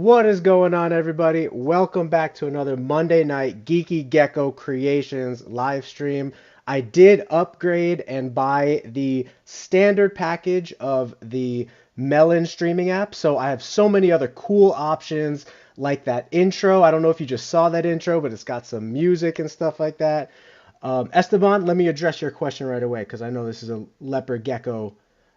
What is going on, everybody? Welcome back to another Monday night Geeky Gecko Creations live stream. I did upgrade and buy the standard package of the Melon streaming app, so I have so many other cool options like that intro. I don't know if you just saw that intro, but it's got some music and stuff like that. Esteban, let me address your question right away because I know this is a leopard gecko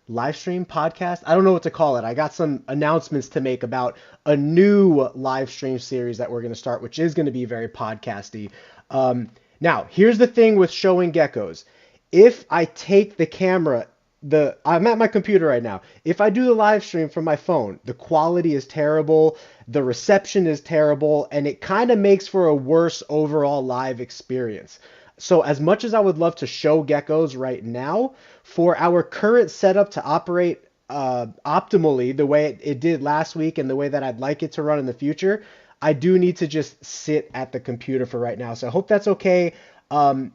live stream podcast. I don't know what to call it. I got some announcements to make about a new live stream series that we're going to start, which is going to be very podcasty. Now, here's the thing with showing geckos. If I take the camera, I'm at my computer right now. If I do the live stream from my phone, the quality is terrible, the reception is terrible, and it kind of makes for a worse overall live experience. So as much as I would love to show geckos right now, for our current setup to operate optimally the way it did last week and the way that I'd like it to run in the future, I do need to just sit at the computer for right now. So I hope that's okay.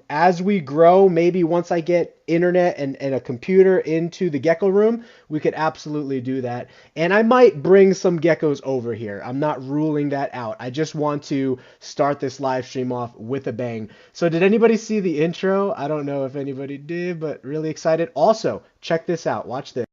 As we grow, maybe once I get internet and a computer into the gecko room, we could absolutely do that. And I might bring some geckos over here. I'm not ruling that out. I just want to start this live stream off with a bang. So did anybody see the intro? I don't know if anybody did, but really excited. Also, check this out. Watch this.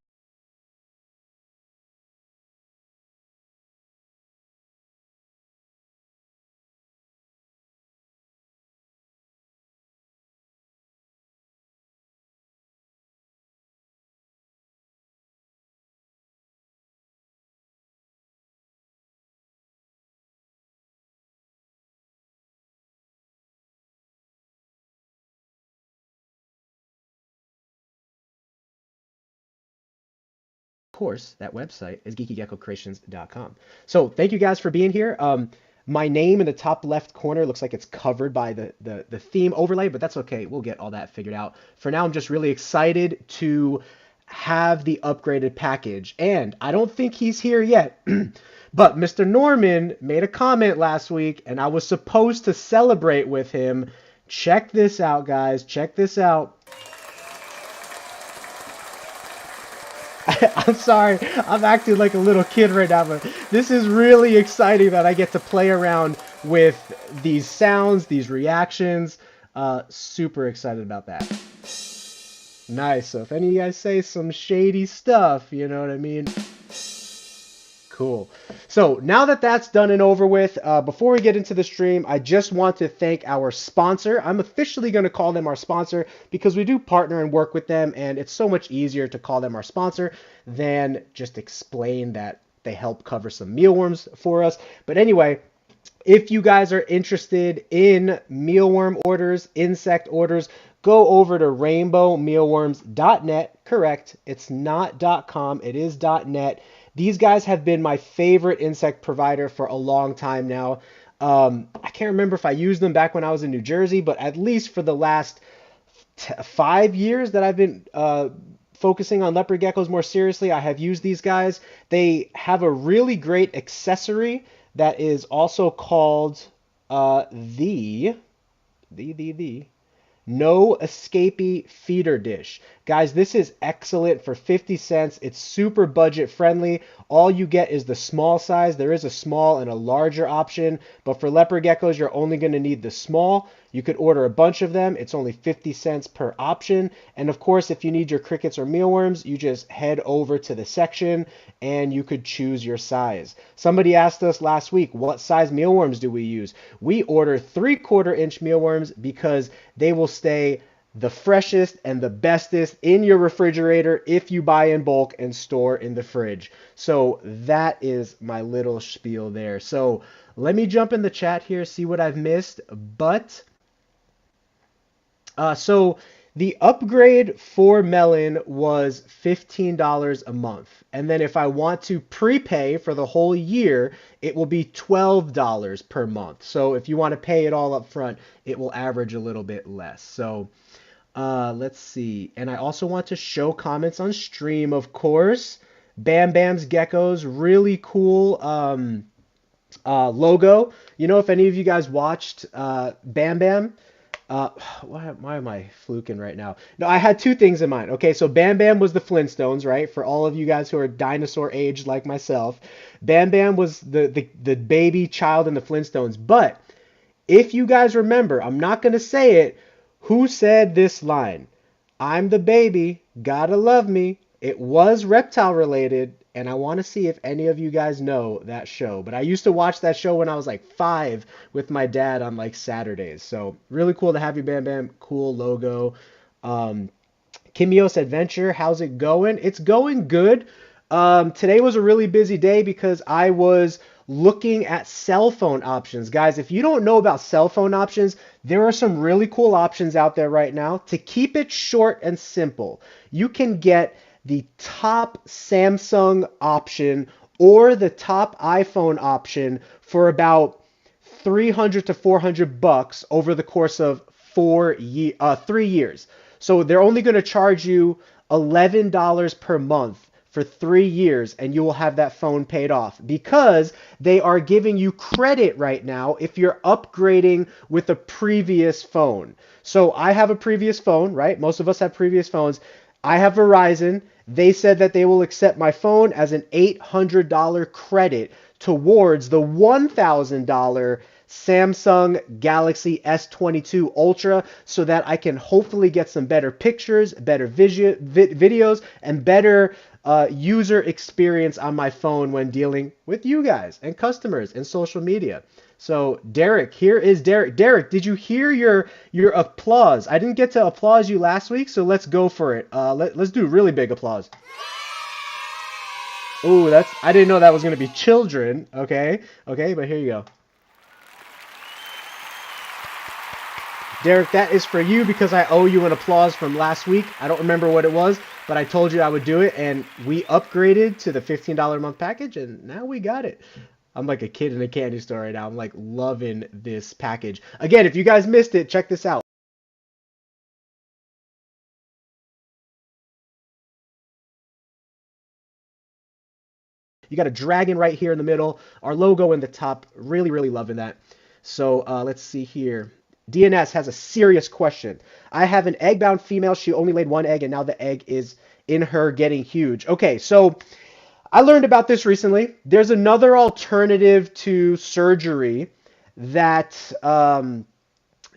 Course, that website is geekygeckocreations.com. So thank you guys for being here. My name in the top left corner looks like it's covered by the theme overlay, but that's okay. We'll get all that figured out. For now, I'm just really excited to have the upgraded package. And I don't think he's here yet, but Mr. Norman made a comment last week, and I was supposed to celebrate with him. Check this out, guys. Check this out. I'm sorry, I'm acting like a little kid right now, but this is really exciting that I get to play around with these sounds, these reactions. Super excited about that. Nice. So if any of you guys say some shady stuff, you know what I mean? Cool. So now that that's done and over with, before we get into the stream, I just want to thank our sponsor. I'm officially going to call them our sponsor because we do partner and work with them, and it's so much easier to call them our sponsor than just explain that they help cover some mealworms for us. But anyway, if you guys are interested in mealworm orders, insect orders, go over to rainbowmealworms.net. Correct. It's not .com. It is .net. These guys have been my favorite insect provider for a long time now. I can't remember if I used them back when I was in New Jersey, but at least for the last 5 years that I've been focusing on leopard geckos more seriously, I have used these guys. They have a really great accessory that is also called the no escapee feeder dish. Guys, this is excellent for 50 cents. It's super budget friendly. All you get is the small size. There is a small and a larger option, but for leopard geckos, you're only going to need the small. You could order a bunch of them. It's only 50 cents per option. And of course, if you need your crickets or mealworms, you just head over to the section and you could choose your size. Somebody asked us last week, what size mealworms do we use? We order 3/4 inch mealworms because they will stay the freshest and the bestest in your refrigerator if you buy in bulk and store in the fridge. So that is my little spiel there. So let me jump in the chat here, see what I've missed. So the upgrade for Melon was $15 a month. And then if I want to prepay for the whole year, it will be $12 per month. So if you want to pay it all up front, it will average a little bit less. So let's see. And I also want to show comments on stream, of course. Bam Bam's Geckos, really cool logo. You know, if any of you guys watched Bam Bam, Uh, why am I fluking right now? No, I had two things in mind. Okay, so Bam Bam was the Flintstones, right? For all of you guys who are dinosaur aged like myself, Bam Bam was the baby child in the Flintstones. But if you guys remember, I'm not gonna say it. Who said this line? I'm the baby, gotta love me. It was reptile related, and I want to see if any of you guys know that show. But I used to watch that show when I was like 5 with my dad on like Saturdays. So really cool to have you, Bam Bam. Cool logo. Um, Kimios Adventure, how's it going? It's going good. Today was a really busy day because I was looking at cell phone options. Guys, if you don't know about cell phone options, there are some really cool options out there right now. To keep it short and simple, you can get the top Samsung option or the top iPhone option for about 300 to 400 bucks over the course of 3 years. So they're only going to charge you $11 per month for 3 years, and you will have that phone paid off because they are giving you credit right now if you're upgrading with a previous phone. So I have a previous phone, right? Most of us have previous phones. I have Verizon. They said that they will accept my phone as an $800 credit towards the $1,000 Samsung Galaxy S22 Ultra so that I can hopefully get some better pictures, better videos, and better user experience on my phone when dealing with you guys and customers and social media. So Derek, here is Derek. Derek, did you hear your applause? I didn't get to applause you last week, so let's go for it. Let's do really big applause. Oh, I didn't know that was gonna be children. Okay, okay, but here you go. Derek, that is for you because I owe you an applause from last week. I don't remember what it was, but I told you I would do it, and we upgraded to the $15 a month package, and now we got it. I'm like a kid in a candy store right now. I'm like loving this package. Again, if you guys missed it, check this out. You got a dragon right here in the middle, our logo in the top. Really, really loving that. So let's see here. DNS has a serious question. I have an egg-bound female. She only laid one egg, and now the egg is in her getting huge. Okay, so I learned about this recently. There's another alternative to surgery that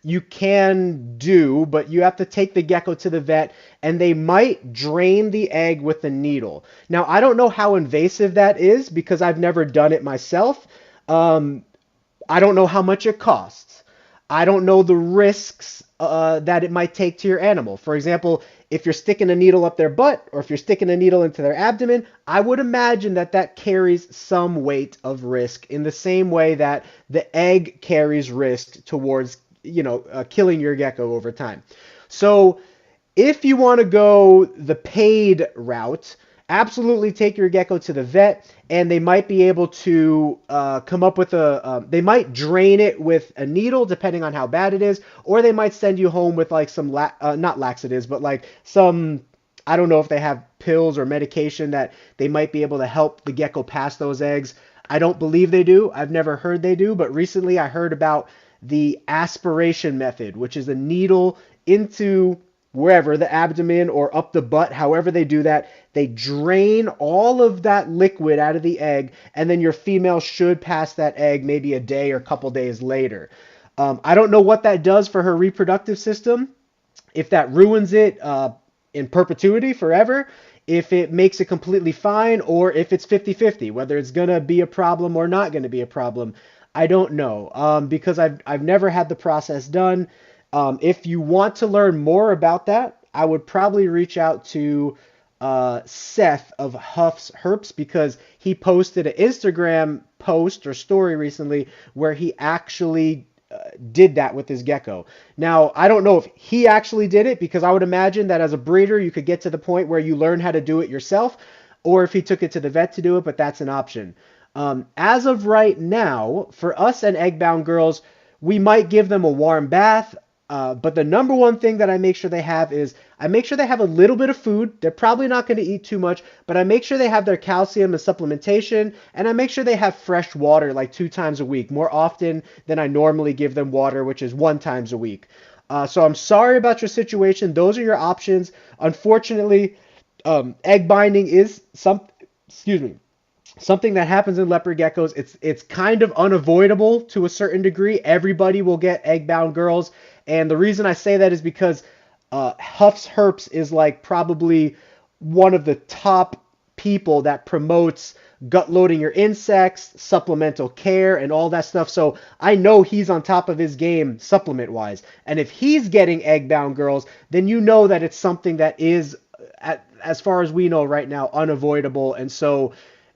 you can do, but you have to take the gecko to the vet and they might drain the egg with a needle. Now, I don't know how invasive that is because I've never done it myself. Um, I don't know how much it costs. I don't know the risks that it might take to your animal. For example, if you're sticking a needle up their butt or if you're sticking a needle into their abdomen, I would imagine that that carries some weight of risk in the same way that the egg carries risk towards, killing your gecko over time. So if you want to go the paid route, absolutely take your gecko to the vet, and they might be able to come up with they might drain it with a needle, depending on how bad it is, or they might send you home with like some, not laxatives, but like some, I don't know if they have pills or medication that they might be able to help the gecko pass those eggs. I don't believe they do. I've never heard they do, but recently I heard about the aspiration method, which is a needle into wherever, the abdomen or up the butt, however they do that. They drain all of that liquid out of the egg, and then your female should pass that egg maybe a day or a couple days later. I don't know what that does for her reproductive system, if that ruins it in perpetuity forever, if it makes it completely fine, or if it's 50-50, whether it's going to be a problem or not going to be a problem. I don't know because I've never had the process done. If you want to learn more about that, I would probably reach out to Seth of Huff's Herps because he posted an Instagram post or story recently where he actually did that with his gecko. Now, I don't know if he actually did it because I would imagine that as a breeder, you could get to the point where you learn how to do it yourself, or if he took it to the vet to do it, but that's an option. As of right now, for us and egg-bound girls, we might give them a warm bath. But the number one thing that I make sure they have is I make sure they have a little bit of food. They're probably not going to eat too much, but I make sure they have their calcium and supplementation, and I make sure they have fresh water like 2 times a week, more often than I normally give them water, which is 1 time a week. So I'm sorry about your situation. Those are your options. Unfortunately, egg binding is excuse me, something that happens in leopard geckos. It's kind of unavoidable to a certain degree. Everybody will get egg-bound girls, and the reason I say that is because Huff's Herps is like probably one of the top people that promotes gut loading your insects, supplemental care, and all that stuff. So I know he's on top of his game supplement wise. And if he's getting egg bound girls, then you know that it's something that is, as far as we know right now, unavoidable. And so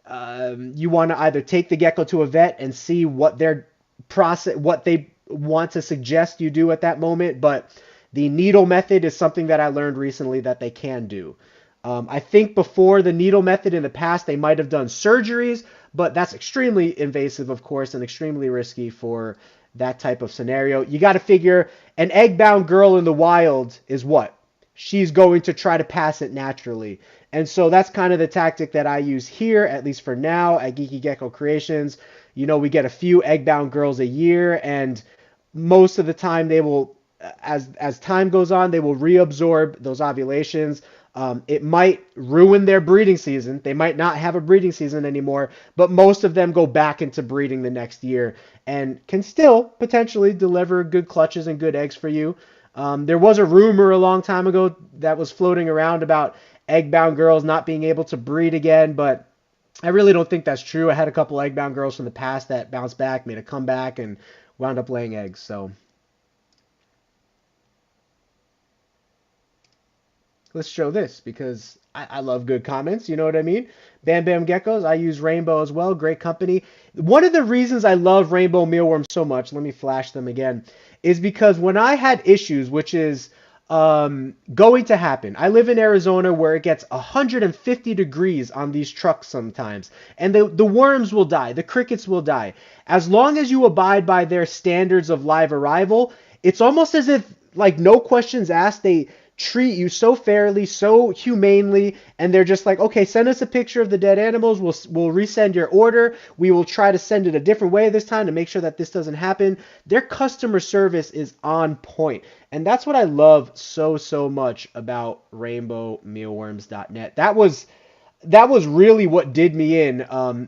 you want to either take the gecko to a vet and see what their process, what they want to suggest you do at that moment. But the needle method is something that I learned recently that they can do. I think before the needle method in the past, they might have done surgeries, but that's extremely invasive, of course, and extremely risky for that type of scenario. You got to figure an egg-bound girl in the wild is what? She's going to try to pass it naturally. And so that's kind of the tactic that I use here, at least for now, at Geeky Gecko Creations. You know, we get a few egg-bound girls a year, and most of the time they will, as time goes on, they will reabsorb those ovulations. It might ruin their breeding season. They might not have a breeding season anymore, but most of them go back into breeding the next year and can still potentially deliver good clutches and good eggs for you. There was a rumor a long time ago that was floating around about egg-bound girls not being able to breed again, but I really don't think that's true. I had a couple egg-bound girls from the past that bounced back, made a comeback, and wound up laying eggs. So let's show this because I love good comments. You know what I mean? Bam Bam Geckos. I use Rainbow as well. Great company. One of the reasons I love Rainbow mealworms so much, let me flash them again, is because when I had issues, which is going to happen. I live in Arizona where it gets 150 degrees on these trucks sometimes, and the worms will die, the crickets will die. As long as you abide by their standards of live arrival, it's almost as if, like, no questions asked, they treat you so fairly, so humanely, and they're just like, okay, send us a picture of the dead animals. We'll resend your order. We will try to send it a different way this time to make sure that this doesn't happen. Their customer service is on point, and that's what I love so much about RainbowMealworms.net. That was really what did me in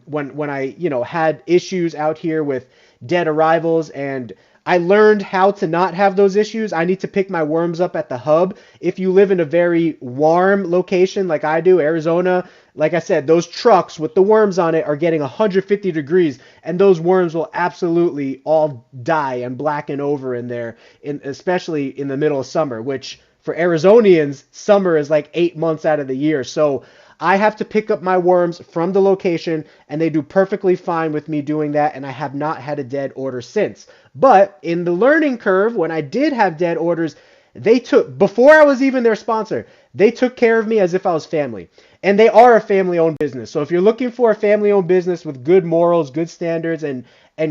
when I had issues out here with dead arrivals, and I learned how to not have those issues. I need to pick my worms up at the hub. If you live in a very warm location like I do, Arizona, like I said, those trucks with the worms on it are getting 150 degrees, and those worms will absolutely all die and blacken over in there, especially in the middle of summer, which for Arizonians, summer is like 8 months out of the year. So I have to pick up my worms from the location, and they do perfectly fine with me doing that, and I have not had a dead order since. But in the learning curve, when I did have dead orders, before I was even their sponsor, they took care of me as if I was family. And they are a family-owned business. So if you're looking for a family-owned business with good morals, good standards, and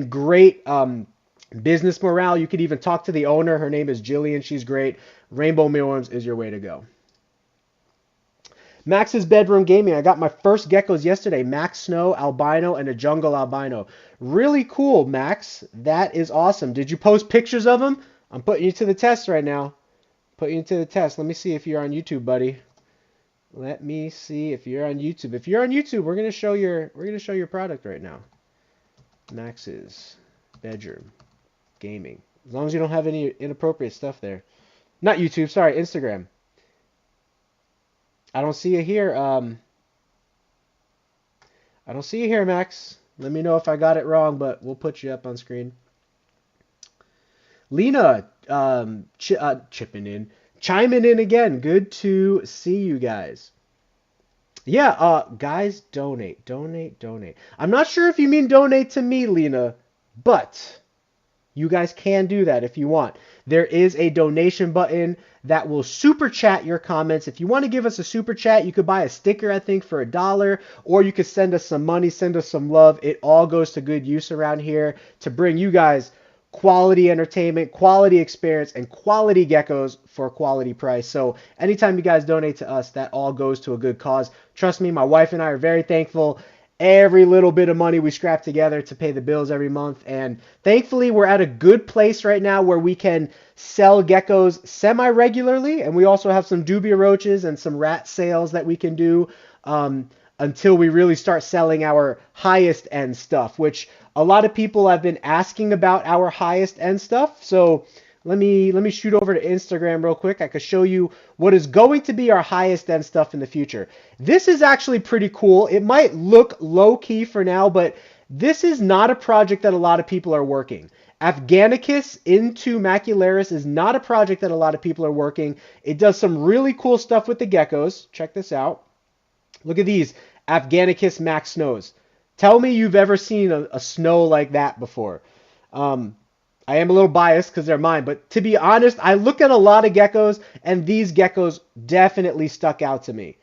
great business morale, you could even talk to the owner. Her name is Jillian. She's great. Rainbow Mealworms is your way to go. Max's Bedroom Gaming. I got my first geckos yesterday. Max Snow Albino and a Jungle Albino. Really cool, Max. That is awesome. Did you post pictures of them? I'm putting you to the test right now. Putting you to the test. Let me see if you're on YouTube, buddy. Let me see if you're on YouTube. If you're on YouTube, we're gonna show your product right now. Max's Bedroom Gaming. As long as you don't have any inappropriate stuff there. Not YouTube, sorry, Instagram. I don't see you here. I don't see you here, Max. Let me know if I got it wrong, but we'll put you up on screen. Lena, chiming in again. Good to see you guys. Yeah, guys, donate. I'm not sure if you mean donate to me, Lena, but you guys can do that if you want. There is a donation button that will super chat your comments. If you want to give us a super chat, you could buy a sticker, I think, for $1, or you could send us some money, send us some love. It all goes to good use around here to bring you guys quality entertainment, quality experience, and quality geckos for a quality price. So anytime you guys donate to us, that all goes to a good cause. Trust me, my wife and I are very thankful. every little bit of money we scrap together to pay the bills every month. And thankfully, we're at a good place right now where we can sell geckos semi-regularly. And we also have some dubia roaches and some rat sales that we can do until we really start selling our highest end stuff, which a lot of people have been asking about our highest end stuff. So let me shoot over to Instagram real quick. I could show you what is going to be our highest end stuff in the future. This is actually pretty cool. It might look low key for now, but this is not a project that a lot of people are working. Afghanicus into macularis is not a project that a lot of people are working. It does some really cool stuff with the geckos. Check this out. Look at these Afghanicus max snows. Tell me you've ever seen a snow like that before. Um, I am a little biased because they're mine, but to be honest, I look at a lot of geckos, and these geckos definitely stuck out to me.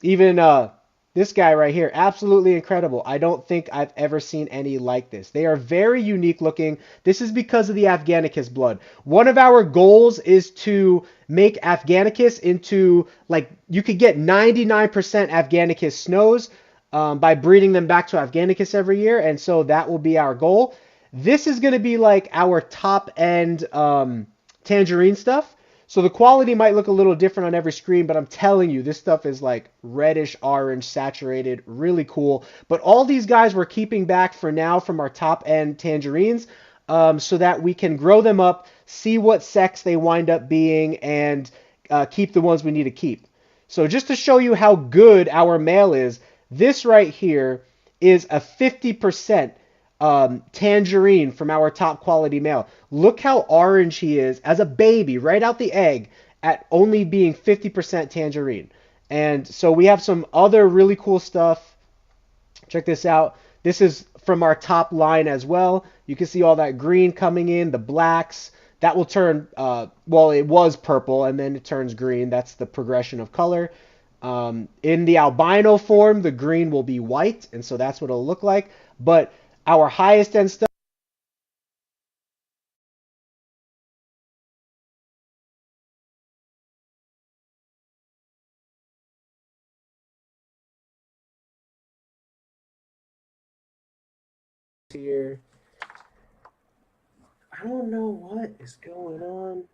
Even this guy right here, absolutely incredible. I don't think I've ever seen any like this. They are very unique looking. This is because of the Afghanicus blood. One of our goals is to make Afghanicus into, like, you could get 99% Afghanicus snows by breeding them back to Afghanicus every year, and so that will be our goal. This is going to be like our top end tangerine stuff. So the quality might look a little different on every screen, but I'm telling you, this stuff is like reddish orange, saturated, really cool. But all these guys we're keeping back for now from our top end tangerines so that we can grow them up, see what sex they wind up being, and keep the ones we need to keep. So just to show you how good our male is, this right here is a 50% tangerine from our top quality male. Look how orange he is as a baby, right out the egg, at only being 50% tangerine. And so we have some other really cool stuff. Check this out. This is from our top line as well. You can see all that green coming in, the blacks. That will turn, well, it was purple and then it turns green. That's the progression of color. In the albino form, the green will be white, and so that's what it'll look like. But our highest end stuff here. I don't know what is going on.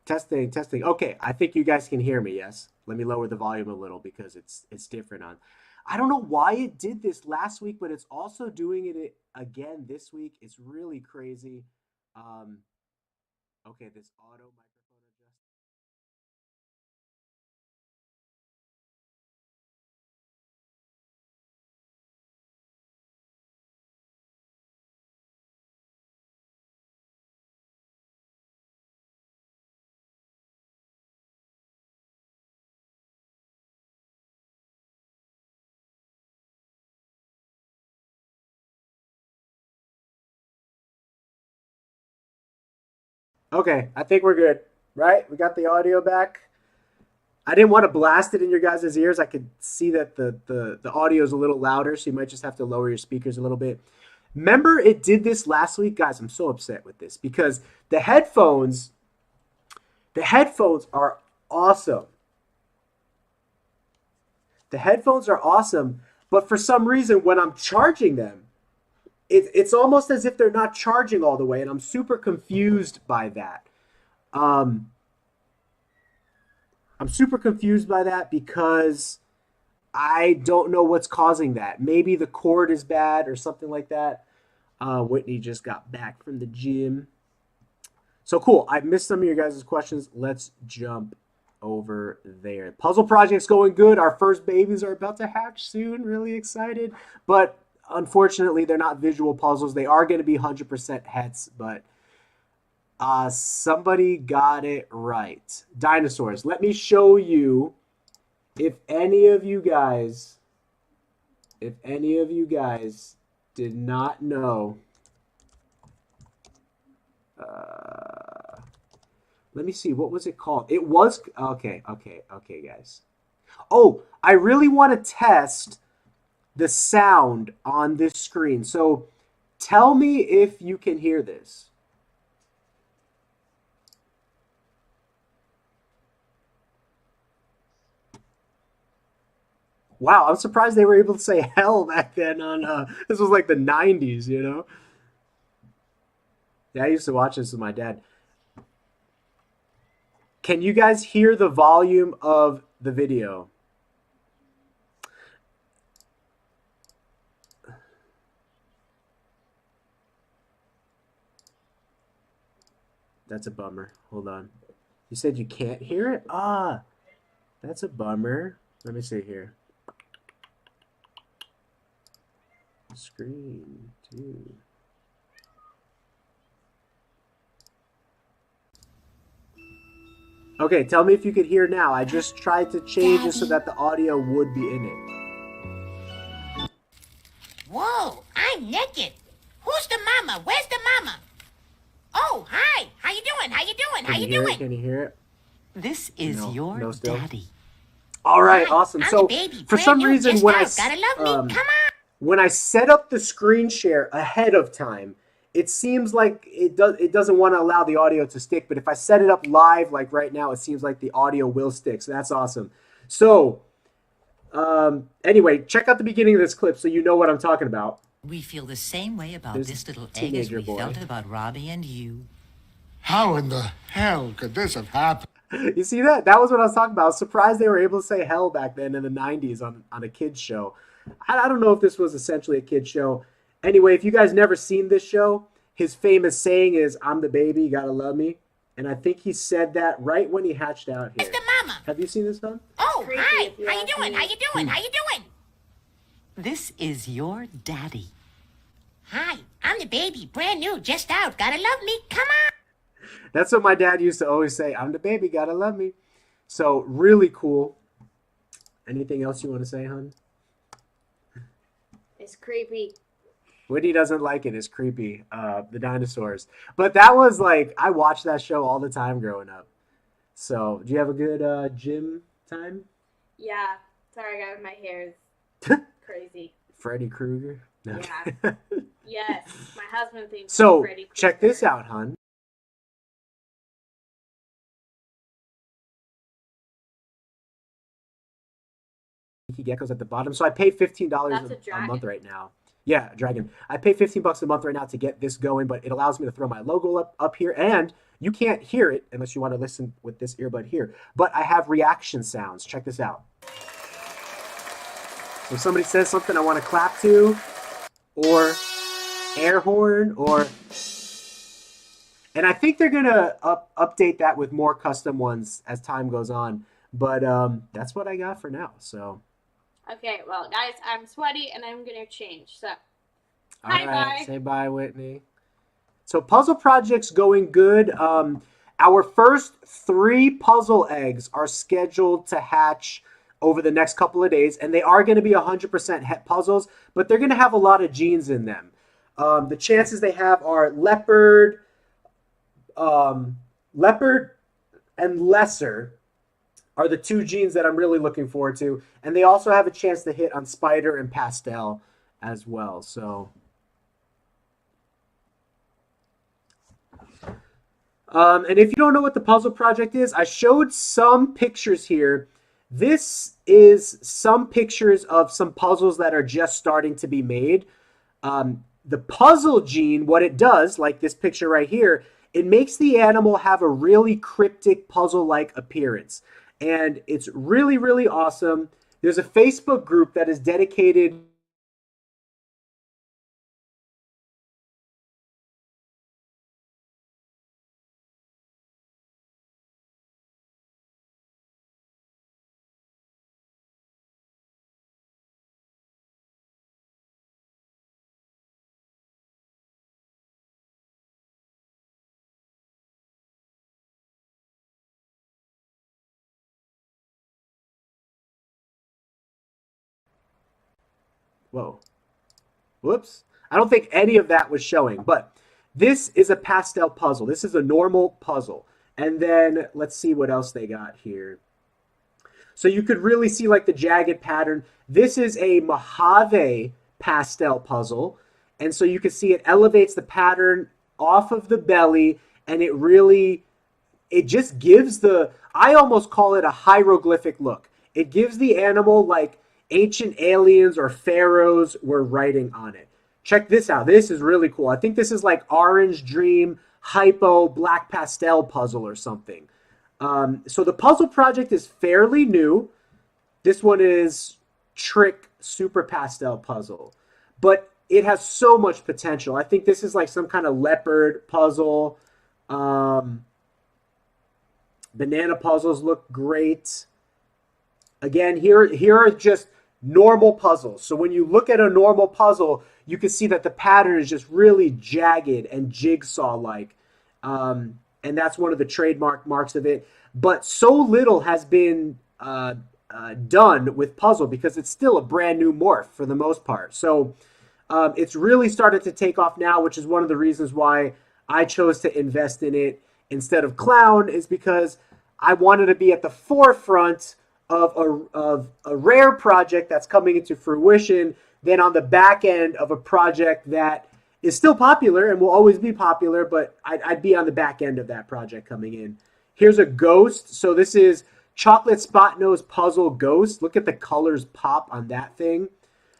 Testing, testing. Okay, I think you guys can hear me. Yes. Let me lower the volume a little because it's different on. I don't know why it did this last week, but it's also doing it again this week. It's really crazy. Um, okay, this auto microphone adjust. Okay, I think we're good, right? We got the audio back. I didn't want to blast it in your guys' ears. I could see that the audio is a little louder, so you might just have to lower your speakers a little bit. Remember, it did this last week, guys. I'm so upset with this because the headphones, the headphones are awesome. The headphones are awesome, but for some reason, when I'm charging them, it's almost as if they're not charging all the way, and I'm super confused by that. Um, I'm super confused by that because I don't know what's causing that. Maybe the cord is bad or something like that. Whitney just got back from the gym. So cool. I missed some of your guys' questions. Let's jump over there. Puzzle project's going good. Our first babies are about to hatch soon. Really excited. But unfortunately, they're not visual puzzles. They are going to be 100% hets, but somebody got it right. Dinosaurs. Let me show you if any of you guys, if any of you guys did not know Let me see. What was it called? It was okay. Okay, guys. Oh, I really want to test the sound on this screen. So tell me if you can hear this. Wow, I'm surprised they were able to say hell back then on this was like the 90s, you know? Yeah, I used to watch this with my dad. Can you guys hear the volume of the video? That's a bummer. Hold on. You said you can't hear it? Ah, that's a bummer. Let me see here. Screen 2. Okay, tell me if you could hear now. I just tried to change it so that the audio would be in it. Whoa, I'm naked. Who's the mama? Where's the mama? Oh, hi. How you doing? How you doing? How you doing? Can you hear it? This is your daddy. All right, awesome. I'm So the baby, for brand some new, reason, just when out. Gotta love me. Come on. when I set up the screen share ahead of time, it seems like it doesn't want to allow the audio to stick. But if I set it up live, like right now, it seems like the audio will stick. So that's awesome. So anyway, check out the beginning of this clip so you know what I'm talking about. We feel the same way about There's this little a egg as teenager we boy. felt about Robbie and you. How in the hell could this have happened? You see that? That was what I was talking about. I was surprised they were able to say hell back then in the 90s on a kid's show. I don't know if this was essentially a kid's show. Anyway, if you guys never seen this show, his famous saying is, "I'm the baby, you gotta love me." And I think he said that right when he hatched out here. Where's the mama? Have you seen this, Don? Oh, Creepy, hi. if you How you ask doing? me. How you doing? How you doing? This is your daddy. Hi, I'm the baby, brand new, just out. Gotta love me. Come on. That's what my dad used to always say. "I'm the baby, gotta love me." So really cool. Anything else you want to say, hon? It's creepy. Whitney doesn't like it. It's creepy. The dinosaurs. But that was like, I watched that show all the time growing up. So, do you have a good gym time? Yeah. Sorry, guys, my hair is crazy. Freddy Krueger? No. Yeah. Yes, my husband thinks I'm So, Freddy Krueger. check this out, hon. Geckos at the bottom. So I pay $15 That's a a month dragon. right now. Yeah, dragon. I pay $15 a month right now to get this going, but it allows me to throw my logo up here, and you can't hear it unless you want to listen with this earbud here. But I have reaction sounds. Check this out. So if somebody says something I want to clap to, or air horn, or... And I think they're going to update that with more custom ones as time goes on. But that's what I got for now, so... Okay, well, guys, I'm sweaty and I'm gonna change. So, All Bye, right, bye. say bye, Whitney. So puzzle project's going good. Our first 3 puzzle eggs are scheduled to hatch over the next couple of days, and they are going to be 100% het puzzles, but they're going to have a lot of genes in them. The chances they have are leopard, leopard, and lesser are the 2 genes that I'm really looking forward to. And they also have a chance to hit on spider and pastel as well. So, and if you don't know what the puzzle project is, I showed some pictures here. This is some pictures of some puzzles that are just starting to be made. The puzzle gene, what it does, like this picture right here, it makes the animal have a really cryptic puzzle-like appearance. And it's really, really awesome. There's a Facebook group that is dedicated Whoa. Whoops. I don't think any of that was showing, but This is a pastel puzzle. This is a normal puzzle. And then let's see what else they got here. So you could really see like the jagged pattern. This is a Mojave pastel puzzle. And so you can see it elevates the pattern off of the belly, and it just gives I almost call it a hieroglyphic look. It gives the animal like ancient aliens or pharaohs were writing on it. Check this out. This is really cool. I think this is like Orange Dream Hypo Black Pastel puzzle or something. So the puzzle project is fairly new. This one is Trick Super Pastel Puzzle. But it has so much potential. I think this is like some kind of leopard puzzle. Banana puzzles look great. Again, here are just normal puzzles. So when you look at a normal puzzle, you can see that the pattern is just really jagged and jigsaw-like. And that's one of the trademark marks of it. But so little has been done with puzzle because it's still a brand new morph for the most part. So it's really started to take off now, which is one of the reasons why I chose to invest in it instead of clown, is because I wanted to be at the forefront of a rare project that's coming into fruition than on the back end of a project that is still popular and will always be popular, but I'd be on the back end of that project coming in. Here's a ghost. So this is Chocolate Spot Nose Puzzle Ghost. Look at the colors pop on that thing.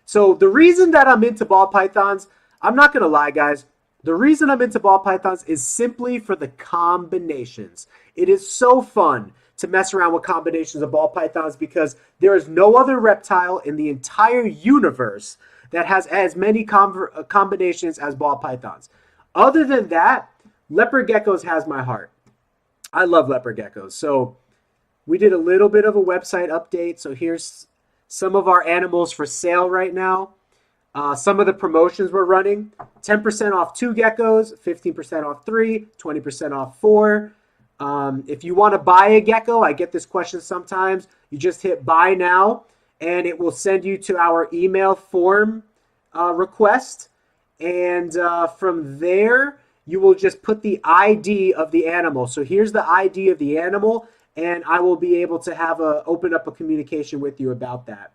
So the reason that I'm into ball pythons, I'm not going to lie, guys. The reason I'm into ball pythons is simply for the combinations. It is so fun to mess around with combinations of ball pythons because there is no other reptile in the entire universe that has as many combinations as ball pythons. Other than that, leopard geckos has my heart. I love leopard geckos. So we did a little bit of a website update. So here's some of our animals for sale right now. Some of the promotions we're running: 10% off 2 geckos, 15% off 3, 20% off 4. If you want to buy a gecko, I get this question sometimes. You just hit buy now, and it will send you to our email form request. And from there, you will just put the ID of the animal. So here's the ID of the animal, and I will be able to open up a communication with you about that.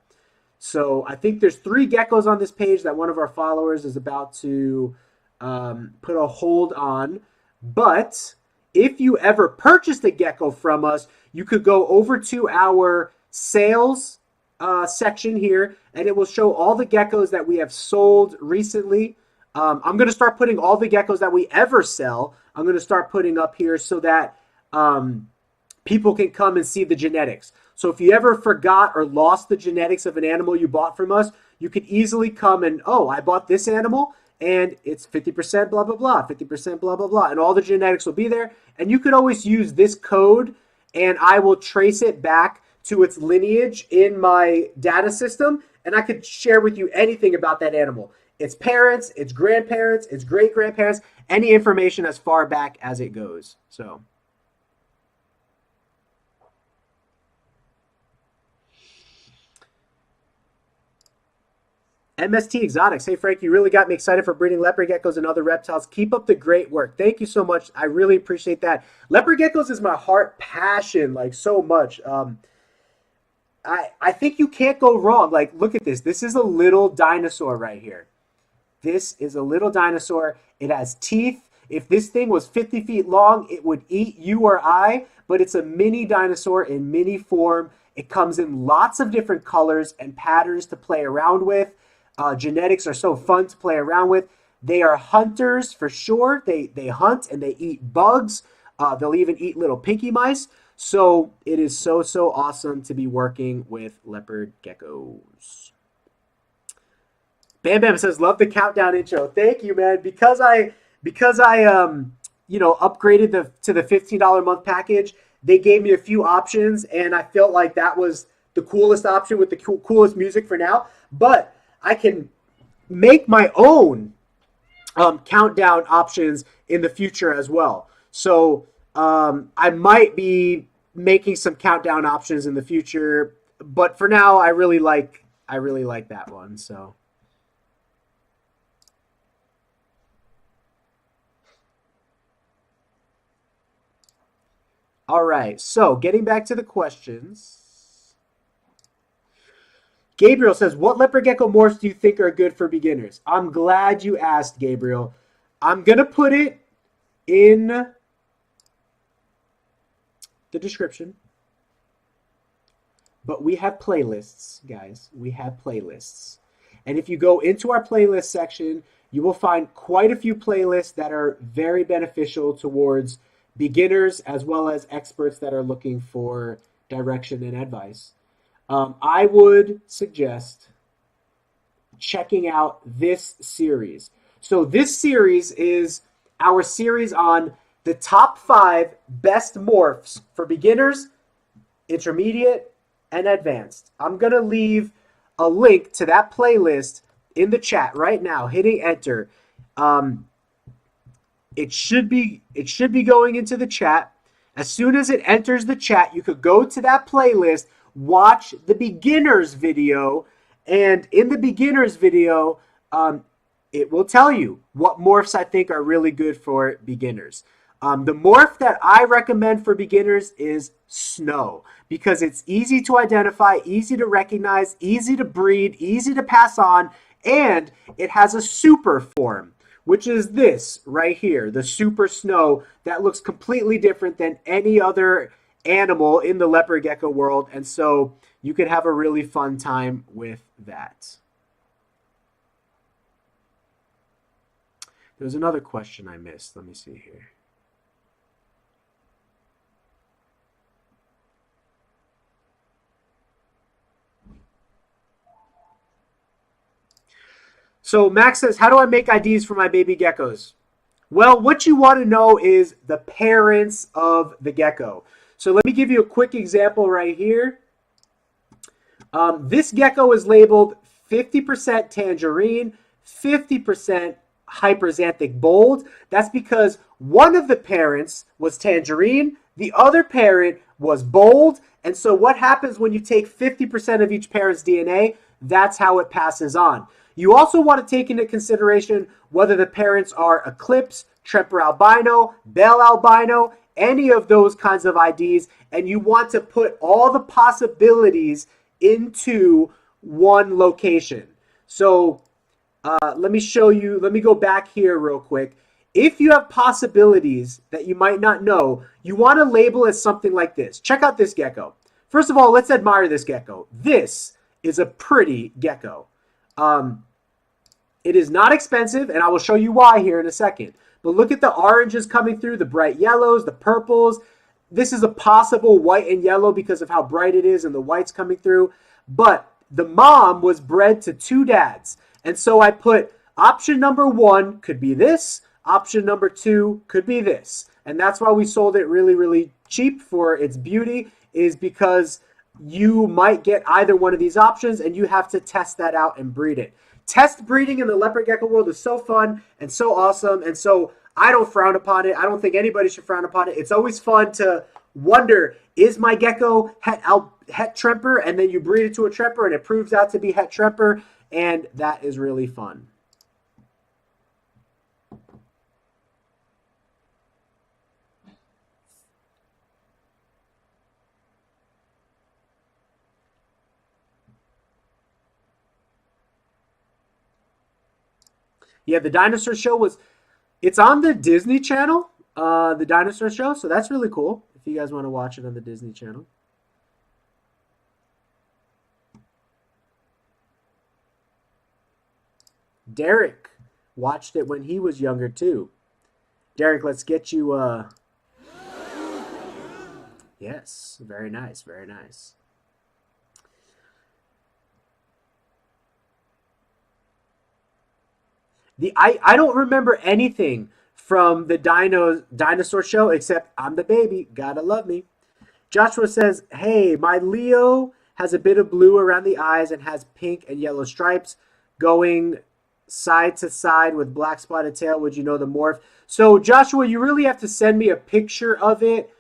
So I think there's 3 geckos on this page that one of our followers is about to put a hold on. But if you ever purchased a gecko from us, you could go over to our sales section here, and it will show all the geckos that we have sold recently. I'm going to start putting all the geckos that we ever sell. I'm going to start putting up here so that people can come and see the genetics. So if you ever forgot or lost the genetics of an animal you bought from us, you could easily come and, I bought this animal and it's 50% blah, blah, blah, 50% blah, blah, blah. And all the genetics will be there. And you could always use this code and I will trace it back to its lineage in my data system. And I could share with you anything about that animal. Its parents, its grandparents, its great-grandparents, any information as far back as it goes. So MST Exotics. Hey, Frank, you really got me excited for breeding leopard geckos and other reptiles. Keep up the great work. Thank you so much. I really appreciate that. Leopard geckos is my heart passion, like so much. I think you can't go wrong. Like, look at this. This is a little dinosaur right here. This is a little dinosaur. It has teeth. If this thing was 50 feet long, it would eat you or I, but it's a mini dinosaur in mini form. It comes in lots of different colors and patterns to play around with. Genetics are so fun to play around with. They are hunters for sure. They hunt and they eat bugs. They'll even eat little pinky mice. So it is so awesome to be working with leopard geckos. Bam Bam says, love the countdown intro. Thank you, man. Because I upgraded to the $15 a month package, they gave me a few options, and I felt like that was the coolest option with the coolest music for now. But I can make my own countdown options in the future as well. So I might be making some countdown options in the future, but for now, I really like that one. So All right, so getting back to the questions. Gabriel says, what leopard gecko morphs do you think are good for beginners? I'm glad you asked, Gabriel. I'm going to put it in the description. But we have playlists, guys. We have playlists. And if you go into our playlist section, you will find quite a few playlists that are very beneficial towards beginners as well as experts that are looking for direction and advice. I would suggest checking out this series. So this series is our series on the top 5 best morphs for beginners, intermediate, and advanced. I'm going to leave a link to that playlist in the chat right now, hitting enter. It should be going into the chat. As soon as it enters the chat, you could go to that playlist, watch the beginners video, and in the beginners video, it will tell you what morphs I think are really good for beginners. The morph that I recommend for beginners is snow because it's easy to identify, easy to recognize, easy to breed, easy to pass on, and it has a super form, which is this right here, the super snow that looks completely different than any other animal in the leopard gecko world, and so you could have a really fun time with that. There's another question I missed. Let me see here. So Max says, how do I make IDs for my baby geckos? Well, what you want to know is the parents of the gecko. So let me give you a quick example right here. This gecko is labeled 50% tangerine, 50% hyperxanthic bold. That's because one of the parents was tangerine, the other parent was bold. And so what happens when you take 50% of each parent's DNA? That's how it passes on. You also want to take into consideration whether the parents are eclipse, Tremper albino, Bell albino, any of those kinds of IDs, and you want to put all the possibilities into one location. So let me show you, let me go back here real quick. If you have possibilities that you might not know, you want to label it something like this. Check out this gecko. First of all, let's admire this gecko. This is a pretty gecko. It is not expensive, and I will show you why here in a second. But look at the oranges coming through, the bright yellows, the purples. This is a possible white and yellow because of how bright it is and the white's coming through. But the mom was bred to 2 dads. And so I put option number 1 could be this. Option number 2 could be this. And that's why we sold it really, really cheap for its beauty, is because you might get either one of these options and you have to test that out and breed it. Test breeding in the leopard gecko world is so fun and so awesome, and so I don't frown upon it. I don't think anybody should frown upon it. It's always fun to wonder, is my gecko het Tremper? And then you breed it to a Tremper and it proves out to be het Tremper, and that is really fun. Yeah, the dinosaur show it's on the Disney Channel, the dinosaur show, so that's really cool if you guys want to watch it on the Disney Channel. Derek watched it when he was younger too. Derek, let's get you, yes, very nice, very nice. I don't remember anything from the dinosaur show except I'm the baby, gotta love me. Joshua says, hey, my Leo has a bit of blue around the eyes and has pink and yellow stripes going side to side with black spotted tail. Would you know the morph? So Joshua, you really have to send me a picture of it,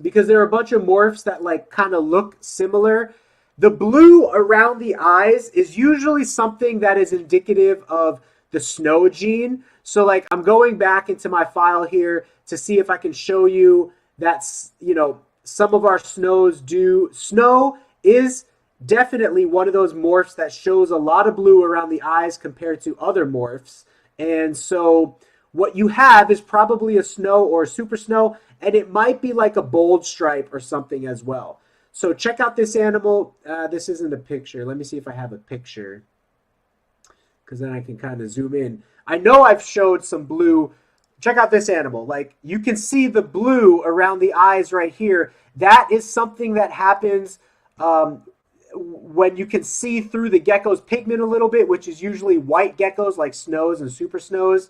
because there are a bunch of morphs that like kind of look similar. The blue around the eyes is usually something that is indicative of the snow gene. So like I'm going back into my file here. to see if I can show you that's, you know, some of our snows do. Snow is definitely one of those morphs that shows a lot of blue around the eyes compared to other morphs. And so what you have is probably a snow or a super snow, and it might be like a bold stripe or something as well. So check out this animal. This isn't a picture. Let me see if I have a picture, because then I can kind of zoom in. I know I've showed some blue. Check out this animal. Like, you can see the blue around the eyes right here. That is something that happens when you can see through the gecko's pigment a little bit, which is usually white geckos like snows and super snows.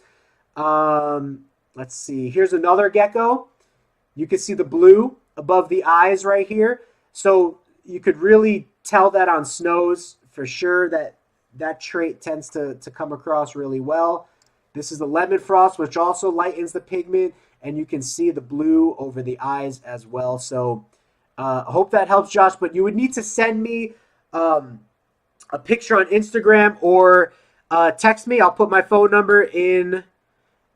Let's see. Here's another gecko. You can see the blue above the eyes right here. So you could really tell that on snows for sure, that trait tends to come across really well. This is the lemon frost, which also lightens the pigment, and you can see the blue over the eyes as well. So I hope that helps, Josh. But you would need to send me a picture on Instagram or text me. I'll put my phone number in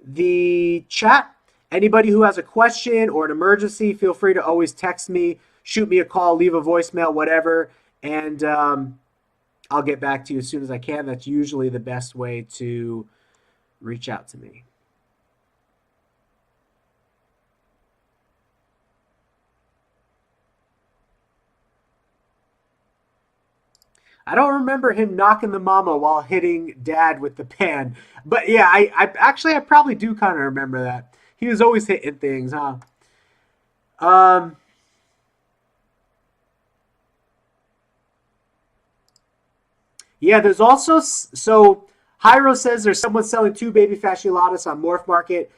the chat. Anybody who has a question or an emergency, feel free to always text me, shoot me a call, leave a voicemail, whatever, and I'll get back to you as soon as I can. That's usually the best way to reach out to me. I don't remember him knocking the mama while hitting dad with the pan. But yeah, I probably do kind of remember that. He was always hitting things, huh? Yeah, there's also, so Hyro says there's someone selling 2 baby fasciolatus on Morph Market.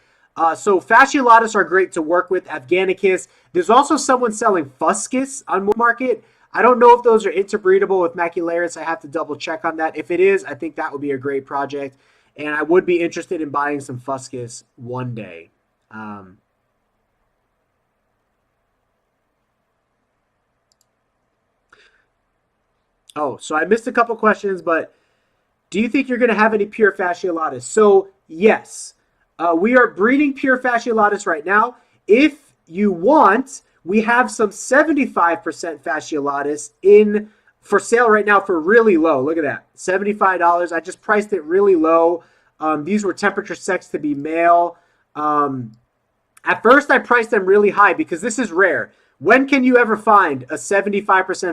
So fasciolatus are great to work with, Afghanicus. There's also someone selling Fuscus on Morph Market. I don't know if those are interbreedable with Macularis. I have to double check on that. If it is, I think that would be a great project. And I would be interested in buying some Fuscus one day. Oh, so I missed a couple questions, but do you think you're going to have any pure fasciolatus? So, yes. We are breeding pure fasciolatus right now. If you want, we have some 75% fasciolatus in for sale right now for really low. Look at that, $75. I just priced it really low. These were temperature sex to be male. At first, I priced them really high because this is rare. When can you ever find a 75%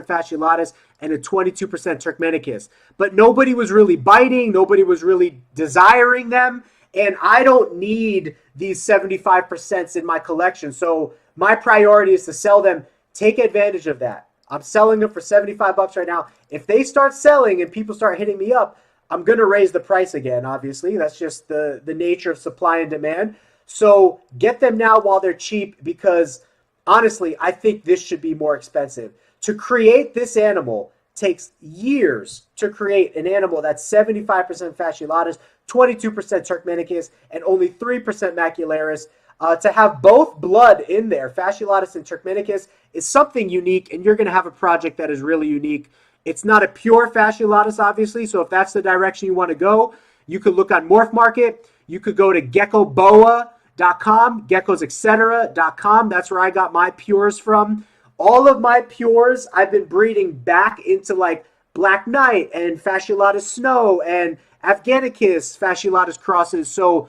fasciolatus and a 22% Turkmenicus? But nobody was really biting. Nobody was really desiring them. And I don't need these 75% in my collection. So my priority is to sell them. Take advantage of that. I'm selling them for $75 right now. If they start selling and people start hitting me up, I'm going to raise the price again, obviously. That's just the nature of supply and demand. So get them now while they're cheap, because honestly, I think this should be more expensive. To create this animal takes years to create an animal that's 75% fasciolatus, 22% Turkmenicus, and only 3% macularis. To have both blood in there, fasciolatus and Turkmenicus, is something unique, and you're going to have a project that is really unique. It's not a pure fasciolatus, obviously, so if that's the direction you want to go, you could look on Morph Market. You could go to geckoboa.com, geckosetcetera.com. That's where I got my pures from. All of my pures I've been breeding back into like Black Knight and fasciolatus snow and Afghanicus fasciolatus crosses. So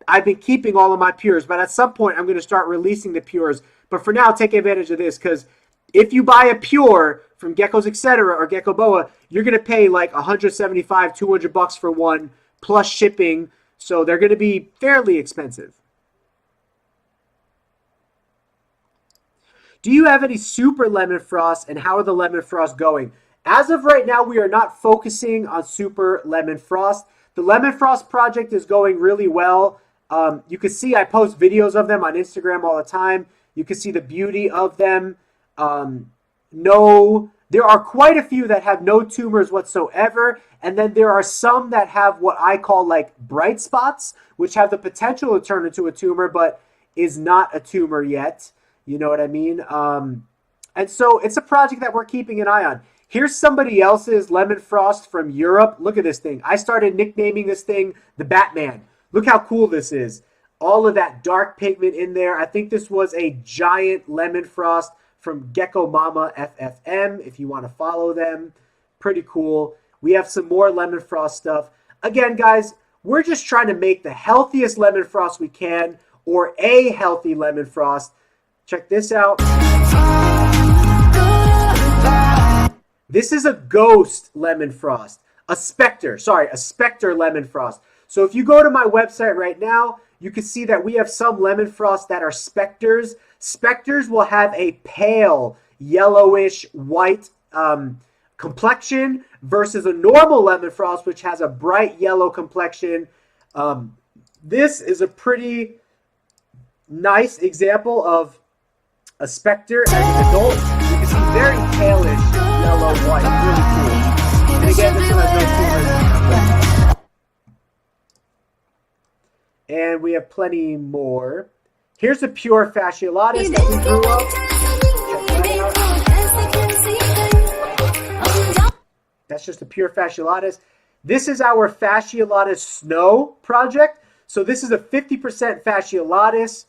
I've been keeping all of my pures, but at some point I'm going to start releasing the pures. But for now, take advantage of this, because if you buy a pure from Geckos Etc. or Gecko Boa, you're going to pay like $175, $200 for one, plus shipping. So they're going to be fairly expensive. Do you have any super lemon frost, and how are the lemon frost going? As of right now, we are not focusing on super lemon frost. The lemon frost project is going really well. You can see I post videos of them on Instagram all the time. You can see the beauty of them. There are quite a few that have no tumors whatsoever, and then there are some that have what I call like bright spots, which have the potential to turn into a tumor, but is not a tumor yet. You know what I mean? And so it's a project that we're keeping an eye on. Here's somebody else's lemon frost from Europe. Look at this thing. I started nicknaming this thing the Batman. Look how cool this is. all of that dark pigment in there. I think this was a giant lemon frost from Gecko Mama FFM, if you want to follow them. Pretty cool. We have some more lemon frost stuff. Again, guys, we're just trying to make the healthiest lemon frost we can, or a healthy lemon frost. Check this out. This is a ghost lemon frost. A specter lemon frost. So if you go to my website right now, you can see that we have some lemon frosts that are specters. Specters will have a pale yellowish white complexion versus a normal lemon frost, which has a bright yellow complexion. This is a pretty nice example of a specter as an adult. You can see very palish yellow white, really cool. And again, this one has no tumors. And we have plenty more. Here's a pure fasciolatus that we grew up. That's just a pure fasciolatus. This is our fasciolatus snow project. So this is a 50% fasciolatus,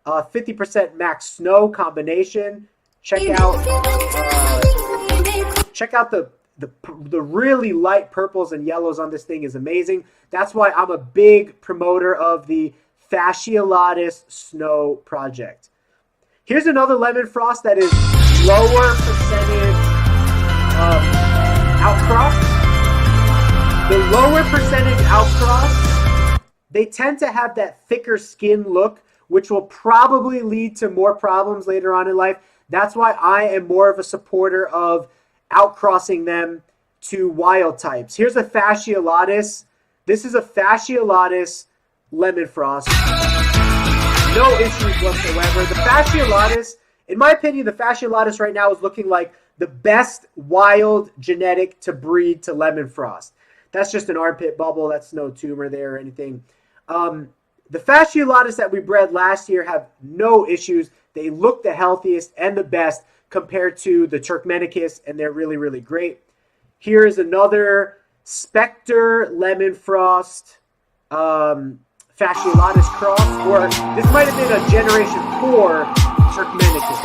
50% max snow combination. Check out the really light purples and yellows on this thing is amazing. That's why I'm a big promoter of the fasciolatus snow project. Here's another lemon frost that is lower percentage outcrop. The lower percentage outcrops, they tend to have that thicker skin look, which will probably lead to more problems later on in life. That's why I am more of a supporter of outcrossing them to wild types. Here's a fasciolatus. This is a fasciolatus lemon frost. No issues whatsoever. The fasciolatus, in my opinion, the fasciolatus right now is looking like the best wild genetic to breed to lemon frost. That's just an armpit bubble. That's no tumor there or anything. The fasciolatus that we bred last year have no issues. They look the healthiest and the best compared to the Turkmenicus, and they're really, really great. Here is another Spectre lemon frost fasciolatus cross, or this might have been a generation 4 Turkmenicus.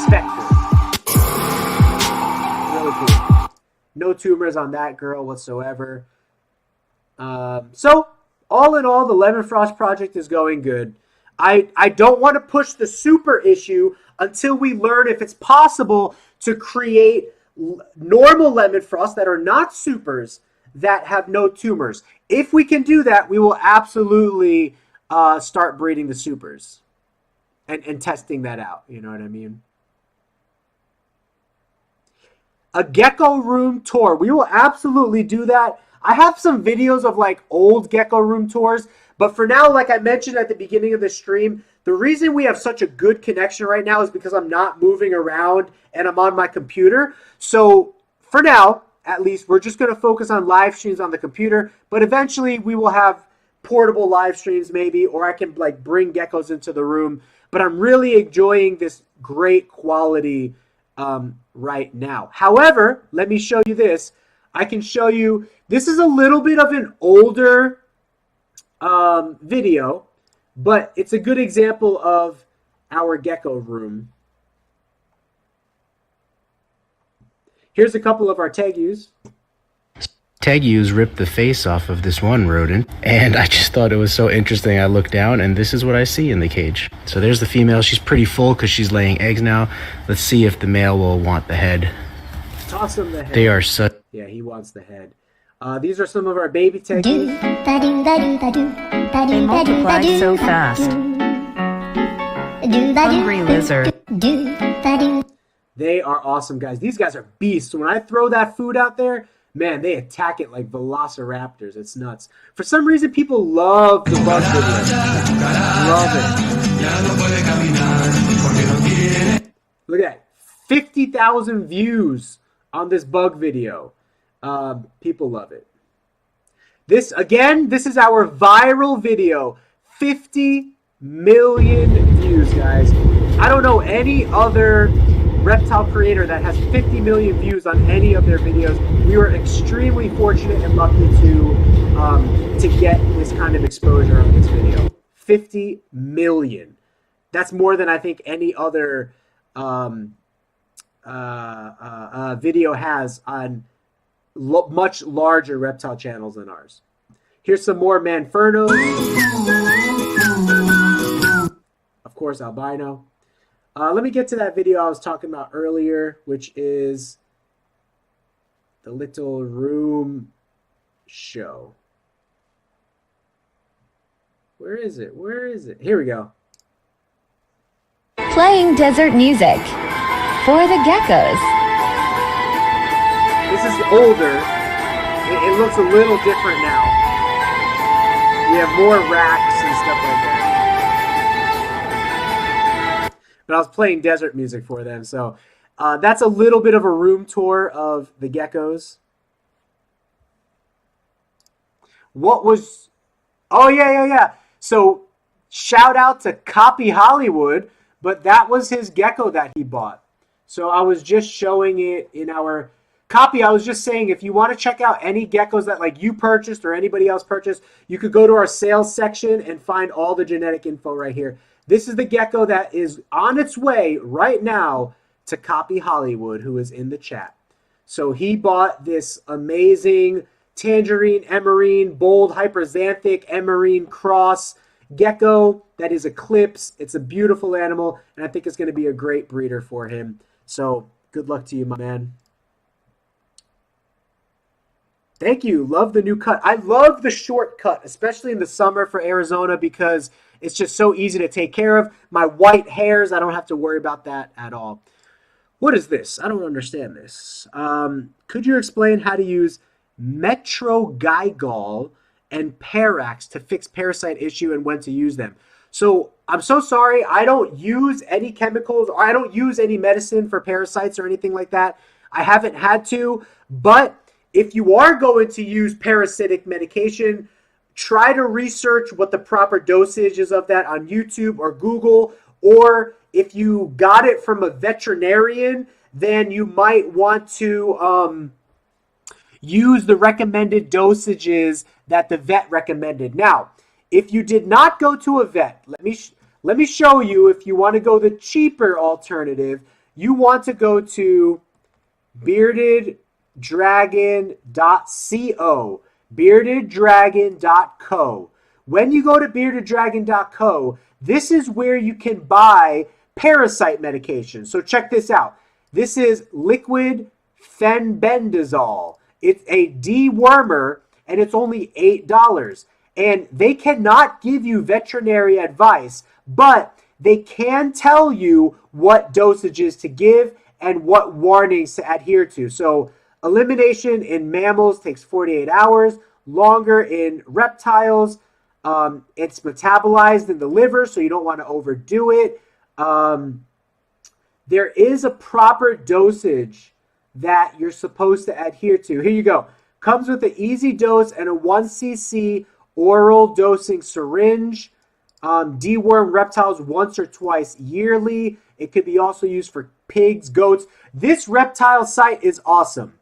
Spectre. Really cool. No tumors on that girl whatsoever. So, all in all, the lemon frost project is going good. I don't want to push the super issue until we learn if it's possible to create normal lemon frost that are not supers that have no tumors. If we can do that, we will absolutely start breeding the supers and testing that out. You know what I mean? A gecko room tour. We will absolutely do that. I have some videos of like old gecko room tours, but for now, like I mentioned at the beginning of the stream, the reason we have such a good connection right now is because I'm not moving around and I'm on my computer. So for now, at least, we're just going to focus on live streams on the computer, but eventually we will have portable live streams maybe, or I can like bring geckos into the room. But I'm really enjoying this great quality right now. However, let me show you this. I can show you, this is a little bit of an older video, but it's a good example of our gecko room. Here's a couple of our tegus. Tegus ripped the face off of this one rodent, and I just thought it was so interesting. I looked down, and this is what I see in the cage. So there's the female. She's pretty full because she's laying eggs now. Let's see if the male will want the head. Toss him the head. They are such... Yeah, he wants the head. These are some of our baby tegus. They multiply so fast. Hungry lizard. They are awesome, guys. These guys are beasts. When I throw that food out there, man, they attack it like velociraptors. It's nuts. For some reason, people love the bug video. Love it. Look at that. 50,000 views on this bug video. People love it. This is our viral video. 50 million views, guys. I don't know any other reptile creator that has 50 million views on any of their videos. We were extremely fortunate and lucky to to get this kind of exposure on this video. 50 million. That's more than I think any other video has on much larger reptile channels than ours. Here's some more Manfernos. Of course, albino. Let me get to that video I was talking about earlier, which is the little room show. Where is it? Where is it? Here we go. Playing desert music for the geckos. This is older. It looks a little different now. We have more racks and stuff like that. But I was playing desert music for them, so that's a little bit of a room tour of the geckos. What was... Oh, yeah. So, shout out to Copy Hollywood, but that was his gecko that he bought. So, I was just showing it in our... Copy, I was just saying, if you want to check out any geckos that like you purchased or anybody else purchased, you could go to our sales section and find all the genetic info right here. This is the gecko that is on its way right now to Copy Hollywood, who is in the chat. So he bought this amazing tangerine, emerine, bold, hyperxanthic, emerine cross gecko that is eclipse. It's a beautiful animal, and I think it's going to be a great breeder for him. So good luck to you, my man. Thank you. Love the new cut. I love the short cut, especially in the summer for Arizona because it's just so easy to take care of. My white hairs, I don't have to worry about that at all. What is this? I don't understand this. Could you explain how to use Metrogygol and Parax to fix parasite issue and when to use them? So I'm so sorry. I don't use any chemicals or I don't use any medicine for parasites or anything like that. I haven't had to, but if you are going to use parasitic medication, try to research what the proper dosage is of that on YouTube or Google, or if you got it from a veterinarian, then you might want to use the recommended dosages that the vet recommended. Now, if you did not go to a vet, let me show you. If you want to go the cheaper alternative, you want to go to beardeddragon.co, beardeddragon.co. When you go to beardeddragon.co, this is where you can buy parasite medication. So check this out. This is liquid fenbendazole. It's a dewormer, and it's only $8. And they cannot give you veterinary advice, but they can tell you what dosages to give and what warnings to adhere to. So elimination in mammals takes 48 hours, longer in reptiles. It's metabolized in the liver, so you don't want to overdo it. There is a proper dosage that you're supposed to adhere to. Here you go. Comes with an easy dose and a 1 cc oral dosing syringe. Deworm reptiles once or twice yearly. It could be also used for pigs, goats. This reptile site is awesome.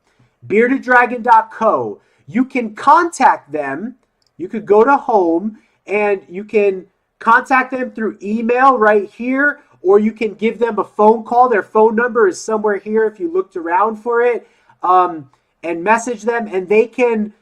beardeddragon.co. You can contact them. You could go to home and you can contact them through email right here, or you can give them a phone call. Their phone number is somewhere here if you looked around for it, and message them, and they can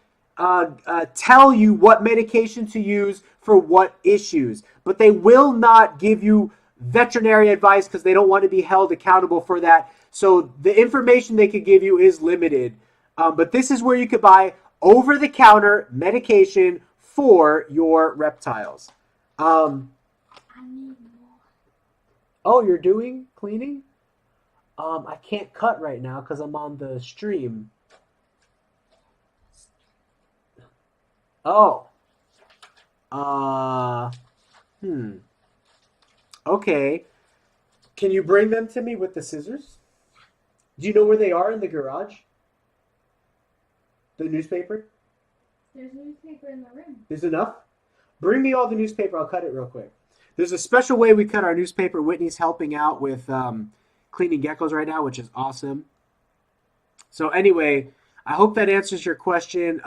tell you what medication to use for what issues. But they will not give you veterinary advice because they don't want to be held accountable for that. So the information they could give you is limited. But this is where you could buy over-the-counter medication for your reptiles. Oh, you're doing cleaning? I can't cut right now because I'm on the stream. Oh. Okay. Can you bring them to me with the scissors? Do you know where they are in the garage? The newspaper? There's newspaper in the room. There's enough? Bring me all the newspaper. I'll cut it real quick. There's a special way we cut our newspaper. Whitney's helping out with cleaning geckos right now, which is awesome. So anyway, I hope that answers your question.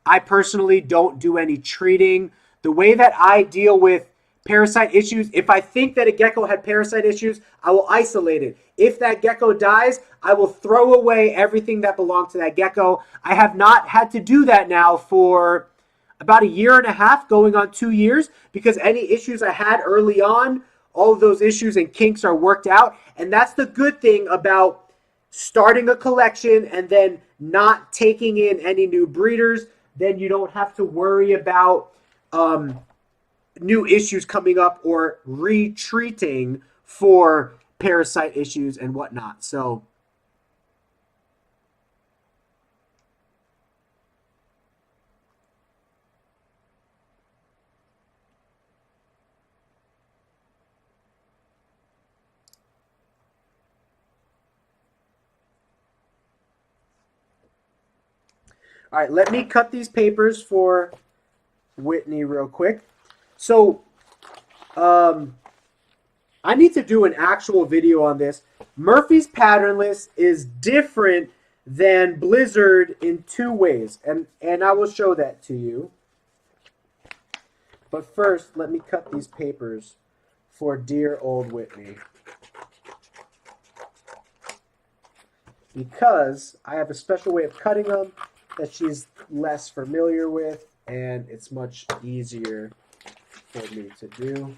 I personally don't do any treating. The way that I deal with parasite issues, if I think that a gecko had parasite issues, I will isolate it. If that gecko dies, I will throw away everything that belonged to that gecko. I have not had to do that now for about 1.5 years, going on 2 years, because any issues I had early on, all of those issues and kinks are worked out. And that's the good thing about starting a collection and then not taking in any new breeders. Then you don't have to worry about new issues coming up or retreating for parasite issues and whatnot. So all right, let me cut these papers for Whitney real quick. So I need to do an actual video on this. Murphy's patternless is different than Blizzard in 2 ways, and I will show that to you. But first, let me cut these papers for dear old Whitney, because I have a special way of cutting them that she's less familiar with, and it's much easier for me to do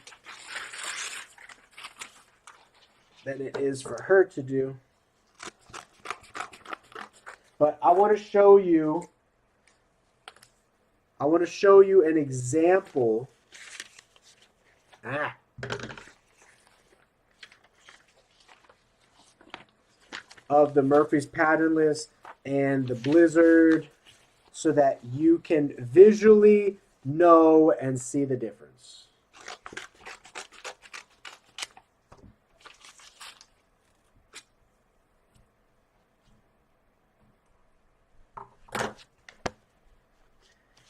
than it is for her to do. But I want to show you an example of the Murphy's patternless and the Blizzard, so that you can visually know and see the difference.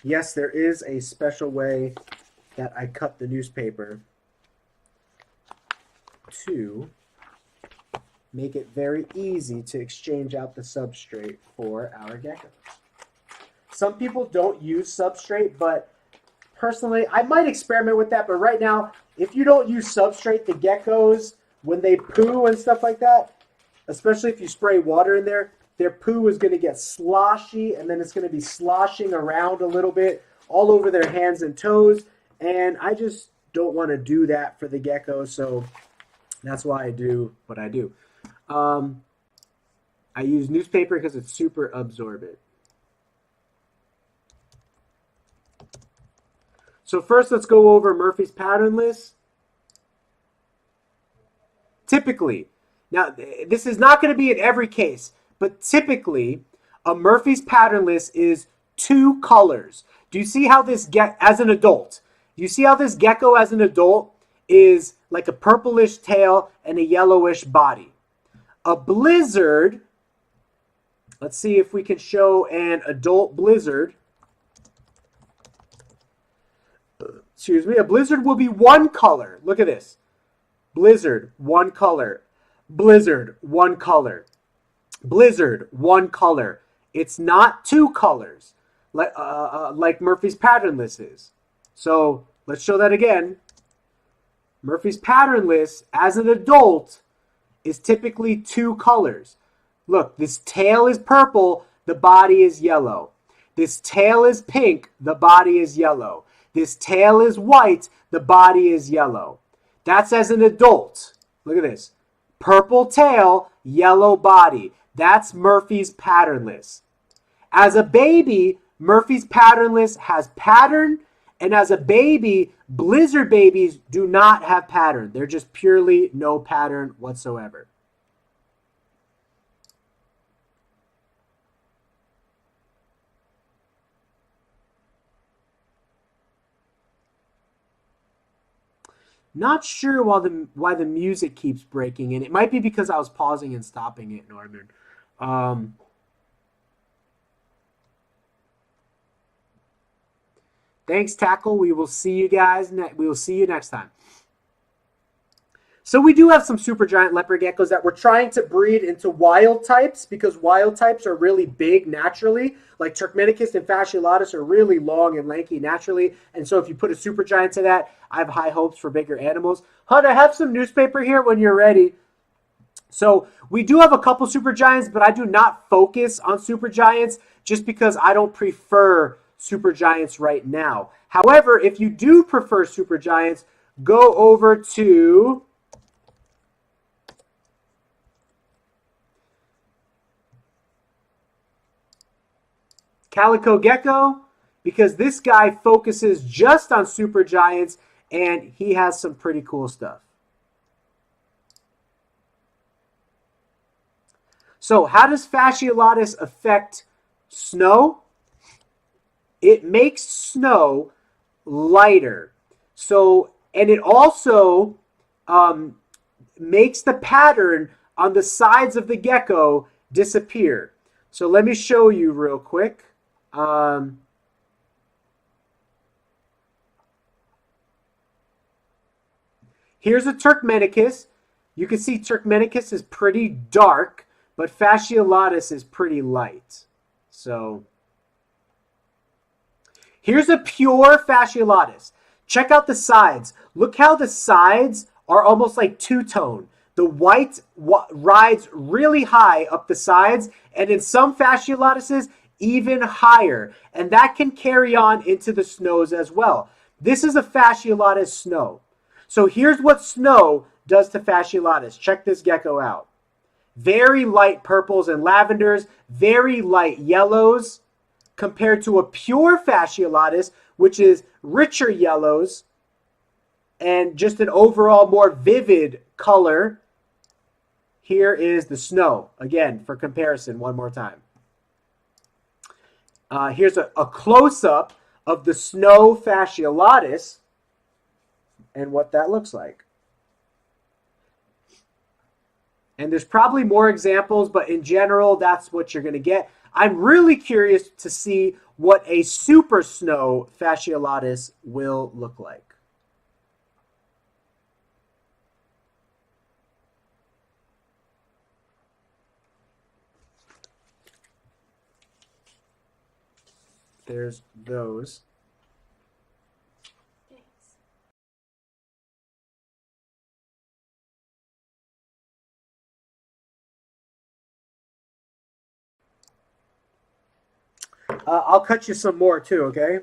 Yes, there is a special way that I cut the newspaper to make it very easy to exchange out the substrate for our geckos. Some people don't use substrate, but personally, I might experiment with that. But right now, if you don't use substrate, the geckos, when they poo and stuff like that, especially if you spray water in there, their poo is going to get sloshy, and then it's going to be sloshing around a little bit all over their hands and toes. And I just don't want to do that for the gecko, so that's why I do what I do. I use newspaper because it's super absorbent. So first, let's go over Murphy's patternless. Typically, now this is not going to be in every case, but typically, a Murphy's patternless is 2 colors. Do you see how this as an adult? Do you see how this gecko as an adult is like a purplish tail and a yellowish body? A Blizzard, let's see if we can show an adult Blizzard. Excuse me, a Blizzard will be 1 color. Look at this. Blizzard, 1 color. Blizzard, 1 color. Blizzard, 1 color. It's not 2 colors like Murphy's patternless is. So let's show that again. Murphy's patternless as an adult is typically 2 colors. Look, this tail is purple, the body is yellow. This tail is pink, the body is yellow. This tail is white, the body is yellow. That's as an adult. Look at this. Purple tail, yellow body. That's Murphy's patternless. As a baby, Murphy's patternless has pattern, and as a baby, Blizzard babies do not have pattern. They're just purely no pattern whatsoever. Not sure why the music keeps breaking, and it might be because I was pausing and stopping it, Norman. Thanks, Tackle. We will see you guys. We will see you next time. So we do have some supergiant leopard geckos that we're trying to breed into wild types because wild types are really big naturally. Like Turkmenicus and Fasciolatus are really long and lanky naturally. And so if you put a supergiant to that, I have high hopes for bigger animals. Hunter, I have some newspaper here when you're ready. So we do have a couple supergiants, but I do not focus on supergiants just because I don't prefer supergiants right now. However, if you do prefer supergiants, go over to Calico Gecko, because this guy focuses just on supergiants and he has some pretty cool stuff. So how does Fasciolatus affect snow? It makes snow lighter. So, and it also makes the pattern on the sides of the gecko disappear. So let me show you real quick. Here's a Turkmenicus. You can see Turkmenicus is pretty dark, but Fasciolatus is pretty light. So here's a pure Fasciolatus. Check out the sides. Look how the sides are almost like two-tone. The white rides really high up the sides, and in some Fasciolatuses, even higher. And that can carry on into the snows as well. This is a Fasciolatus snow. So here's what snow does to Fasciolatus. Check this gecko out. Very light purples and lavenders, very light yellows, compared to a pure Fasciolatus, which is richer yellows and just an overall more vivid color. Here is the snow, again, for comparison, one more time. Here's a close-up of the snow Fasciolatus and what that looks like. And there's probably more examples, but in general, that's what you're going to get. I'm really curious to see what a super snow Fasciolatus will look like. There's those. I'll cut you some more too, okay?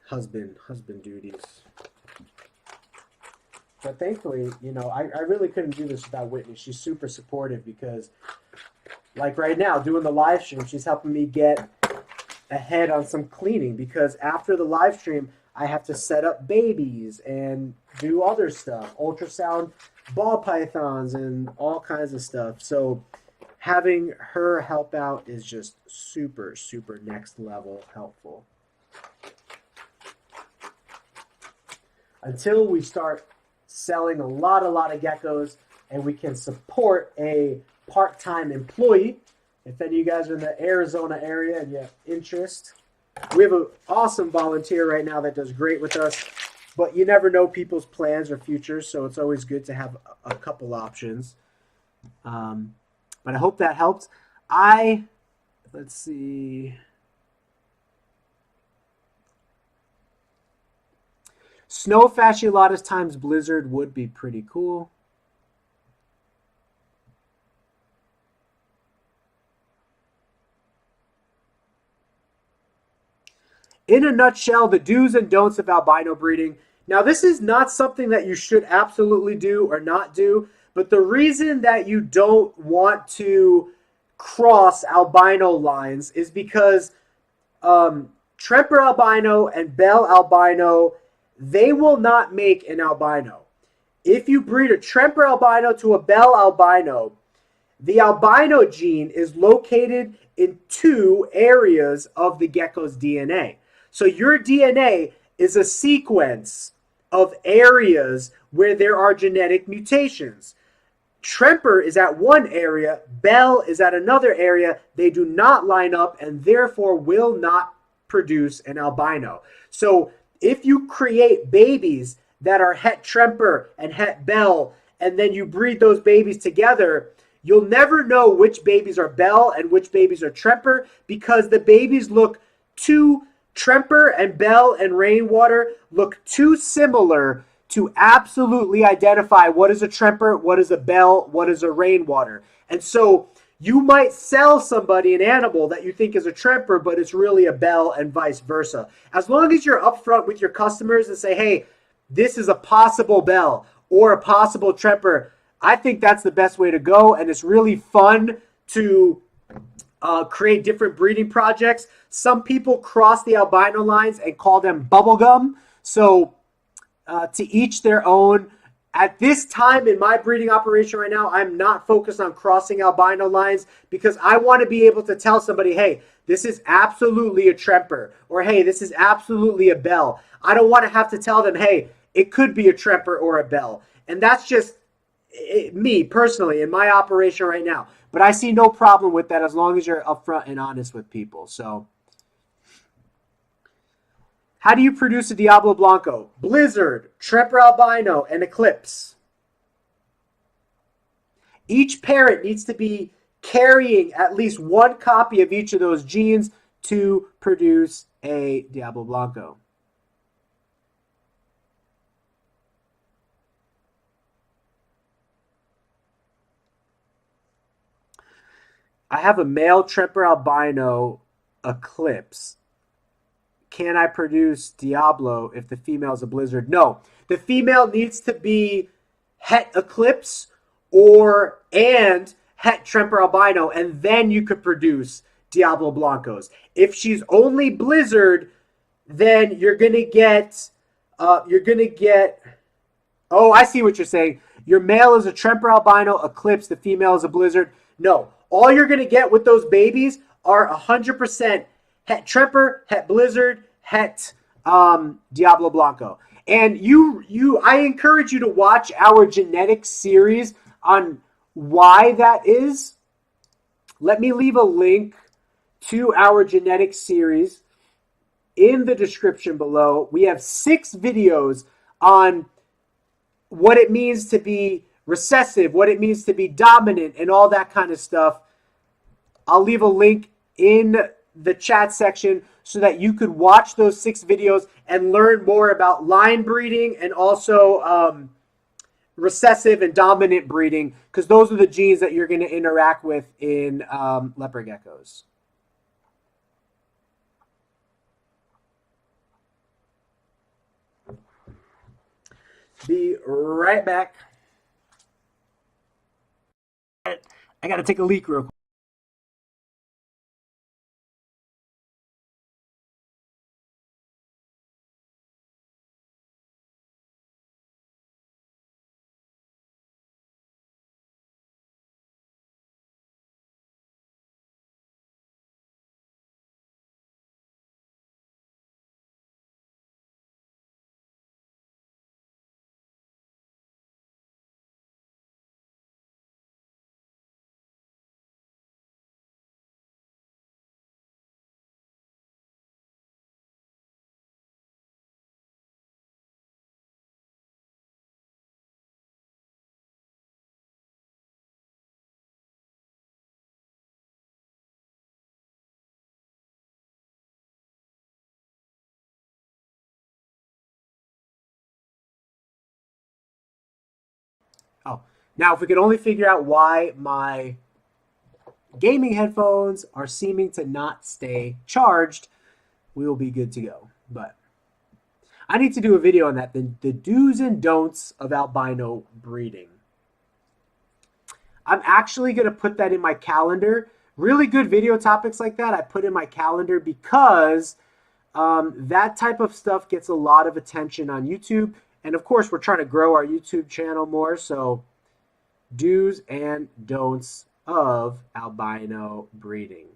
Husband duties. But thankfully, you know, I really couldn't do this without Whitney. She's super supportive because, like right now, doing the live stream, she's helping me get ahead on some cleaning because after the live stream, I have to set up babies and do other stuff, ultrasound ball pythons and all kinds of stuff. So having her help out is just super, super next level helpful. Until we start selling a lot of geckos and we can support a part-time employee. If any of you guys are in the Arizona area and you have interest, we have an awesome volunteer right now that does great with us, but you never know people's plans or futures, so it's always good to have a couple options. But I hope that helps. Let's see. Snow Fasciolatus times blizzard would be pretty cool. In a nutshell, the do's and don'ts of albino breeding. Now, this is not something that you should absolutely do or not do, but the reason that you don't want to cross albino lines is because Tremper albino and Bell albino, they will not make an albino. If you breed a Tremper albino to a Bell albino, the albino gene is located in 2 areas of the gecko's DNA. So your DNA is a sequence of areas where there are genetic mutations. Tremper is at one area, Bell is at another area. They do not line up and therefore will not produce an albino. So if you create babies that are het Tremper and het Bell, and then you breed those babies together, you'll never know which babies are Bell and which babies are Tremper, because the babies look too, Tremper and Bell and Rainwater look too similar to absolutely identify what is a Tremper, what is a Bell, what is a Rainwater. And so you might sell somebody an animal that you think is a Tremper, but it's really a Bell, and vice versa. As long as you're upfront with your customers and say, hey, this is a possible Bell or a possible Tremper, I think that's the best way to go. And it's really fun to create different breeding projects. Some people cross the albino lines and call them bubblegum. So to each their own. At this time in my breeding operation right now, I'm not focused on crossing albino lines, because I want to be able to tell somebody, hey, this is absolutely a Tremper, or hey, this is absolutely a Bell. I don't want to have to tell them, hey, it could be a Tremper or a Bell. And that's just me personally in my operation right now. But I see no problem with that as long as you're upfront and honest with people. So how do you produce a Diablo Blanco? Blizzard, Tremper Albino, and Eclipse. Each parent needs to be carrying at least one copy of each of those genes to produce a Diablo Blanco. I have a male Tremper Albino Eclipse. Can I produce Diablo if the female is a Blizzard? No. The female needs to be het Eclipse and het Tremper Albino, and then you could produce Diablo Blancos. If she's only Blizzard, then you're gonna get oh, I see what you're saying. Your male is a Tremper Albino Eclipse, the female is a Blizzard. No. All you're gonna get with those babies are 100% het Tremper, het Blizzard, het Diablo Blanco. And I encourage you to watch our genetics series on why that is. Let me leave a link to our genetics series in the description below. We have 6 videos on what it means to be recessive, what it means to be dominant, and all that kind of stuff. I'll leave a link in the chat section so that you could watch those 6 videos and learn more about line breeding and also recessive and dominant breeding, because those are the genes that you're going to interact with in leopard geckos. Be right back. I got to take a leak real quick. Oh, now if we could only figure out why my gaming headphones are seeming to not stay charged, we will be good to go. But I need to do a video on that, the do's and don'ts of albino breeding. I'm actually going to put that in my calendar. Really good video topics like that I put in my calendar because that type of stuff gets a lot of attention on YouTube. And of course, we're trying to grow our YouTube channel more. So do's and don'ts of albino breeding.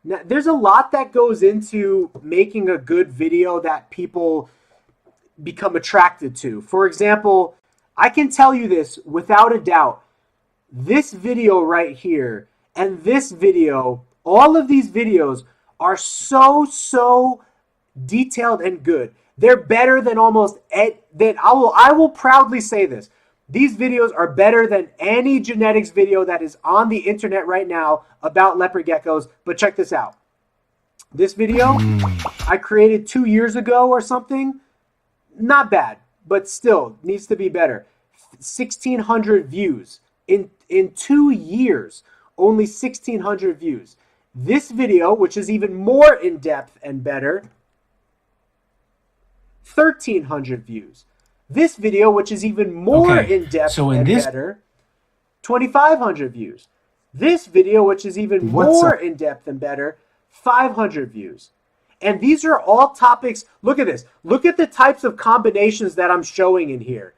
Now, there's a lot that goes into making a good video that people become attracted to. For example, I can tell you this without a doubt. This video right here and this video, all of these videos are so detailed and good. They're better than I will proudly say this. These videos are better than any genetics video that is on the internet right now about leopard geckos. But check this out. This video I created 2 years ago or something. Not bad, but still needs to be better. 1,600 views. In 2 years, only 1,600 views. This video, which is even more in-depth and better, 1,300 views. This video, which is even more in-depth and better, 2,500 views. This video, which is even more in-depth and better, 500 views. And these are all topics. Look at this. Look at the types of combinations that I'm showing in here.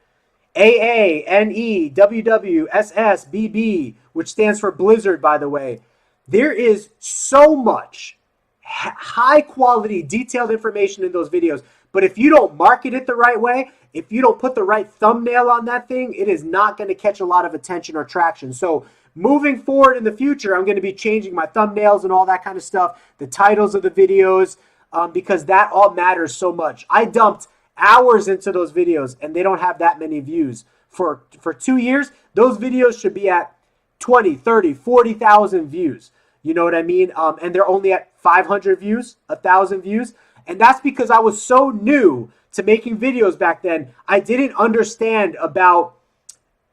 AA, NE, WW, SS, BB, which stands for Blizzard, by the way. There is so much high quality, detailed information in those videos. But if you don't market it the right way, if you don't put the right thumbnail on that thing, it is not going to catch a lot of attention or traction. So moving forward in the future, I'm going to be changing my thumbnails and all that kind of stuff, the titles of the videos, because that all matters so much. I dumped hours into those videos and they don't have that many views. For 2 years, those videos should be at 20, 30, 40,000 views. You know what I mean? And they're only at 500 views, 1,000 views. And that's because I was so new to making videos back then. I didn't understand about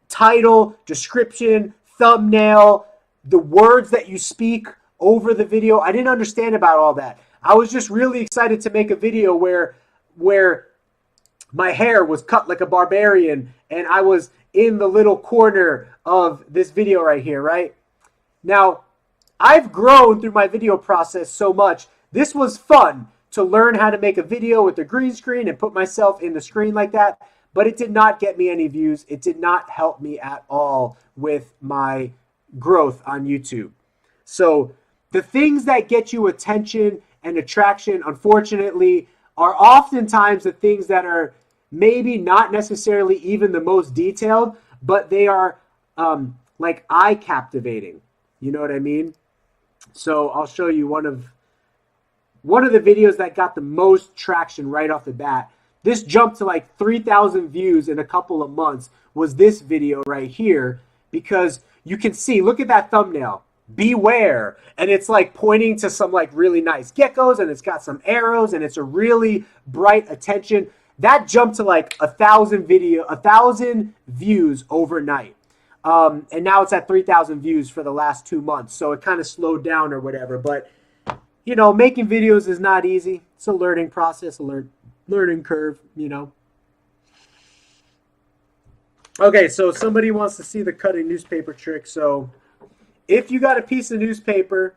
title, description, thumbnail, the words that you speak over the video. I didn't understand about all that. I was just really excited to make a video where my hair was cut like a barbarian and I was in the little corner of this video right here, right? Now, I've grown through my video process so much. This was fun to learn how to make a video with the green screen and put myself in the screen like that, but it did not get me any views. It did not help me at all with my growth on YouTube. So the things that get you attention and attraction, unfortunately, are oftentimes the things that are maybe not necessarily even the most detailed, but they are like eye captivating. You know what I mean? So I'll show you one of the videos that got the most traction right off the bat. This jumped to like 3,000 views in a couple of months, was this video right here, because you can see, look at that thumbnail, beware, and it's like pointing to some like really nice geckos, and it's got some arrows, and it's a really bright attention. That jumped to like 1,000 views overnight. And now it's at 3,000 views for the last 2 months. So it kind of slowed down or whatever. But, you know, making videos is not easy. It's a learning process, a learning curve, you know. Okay, so somebody wants to see the cutting newspaper trick. So if you got a piece of newspaper,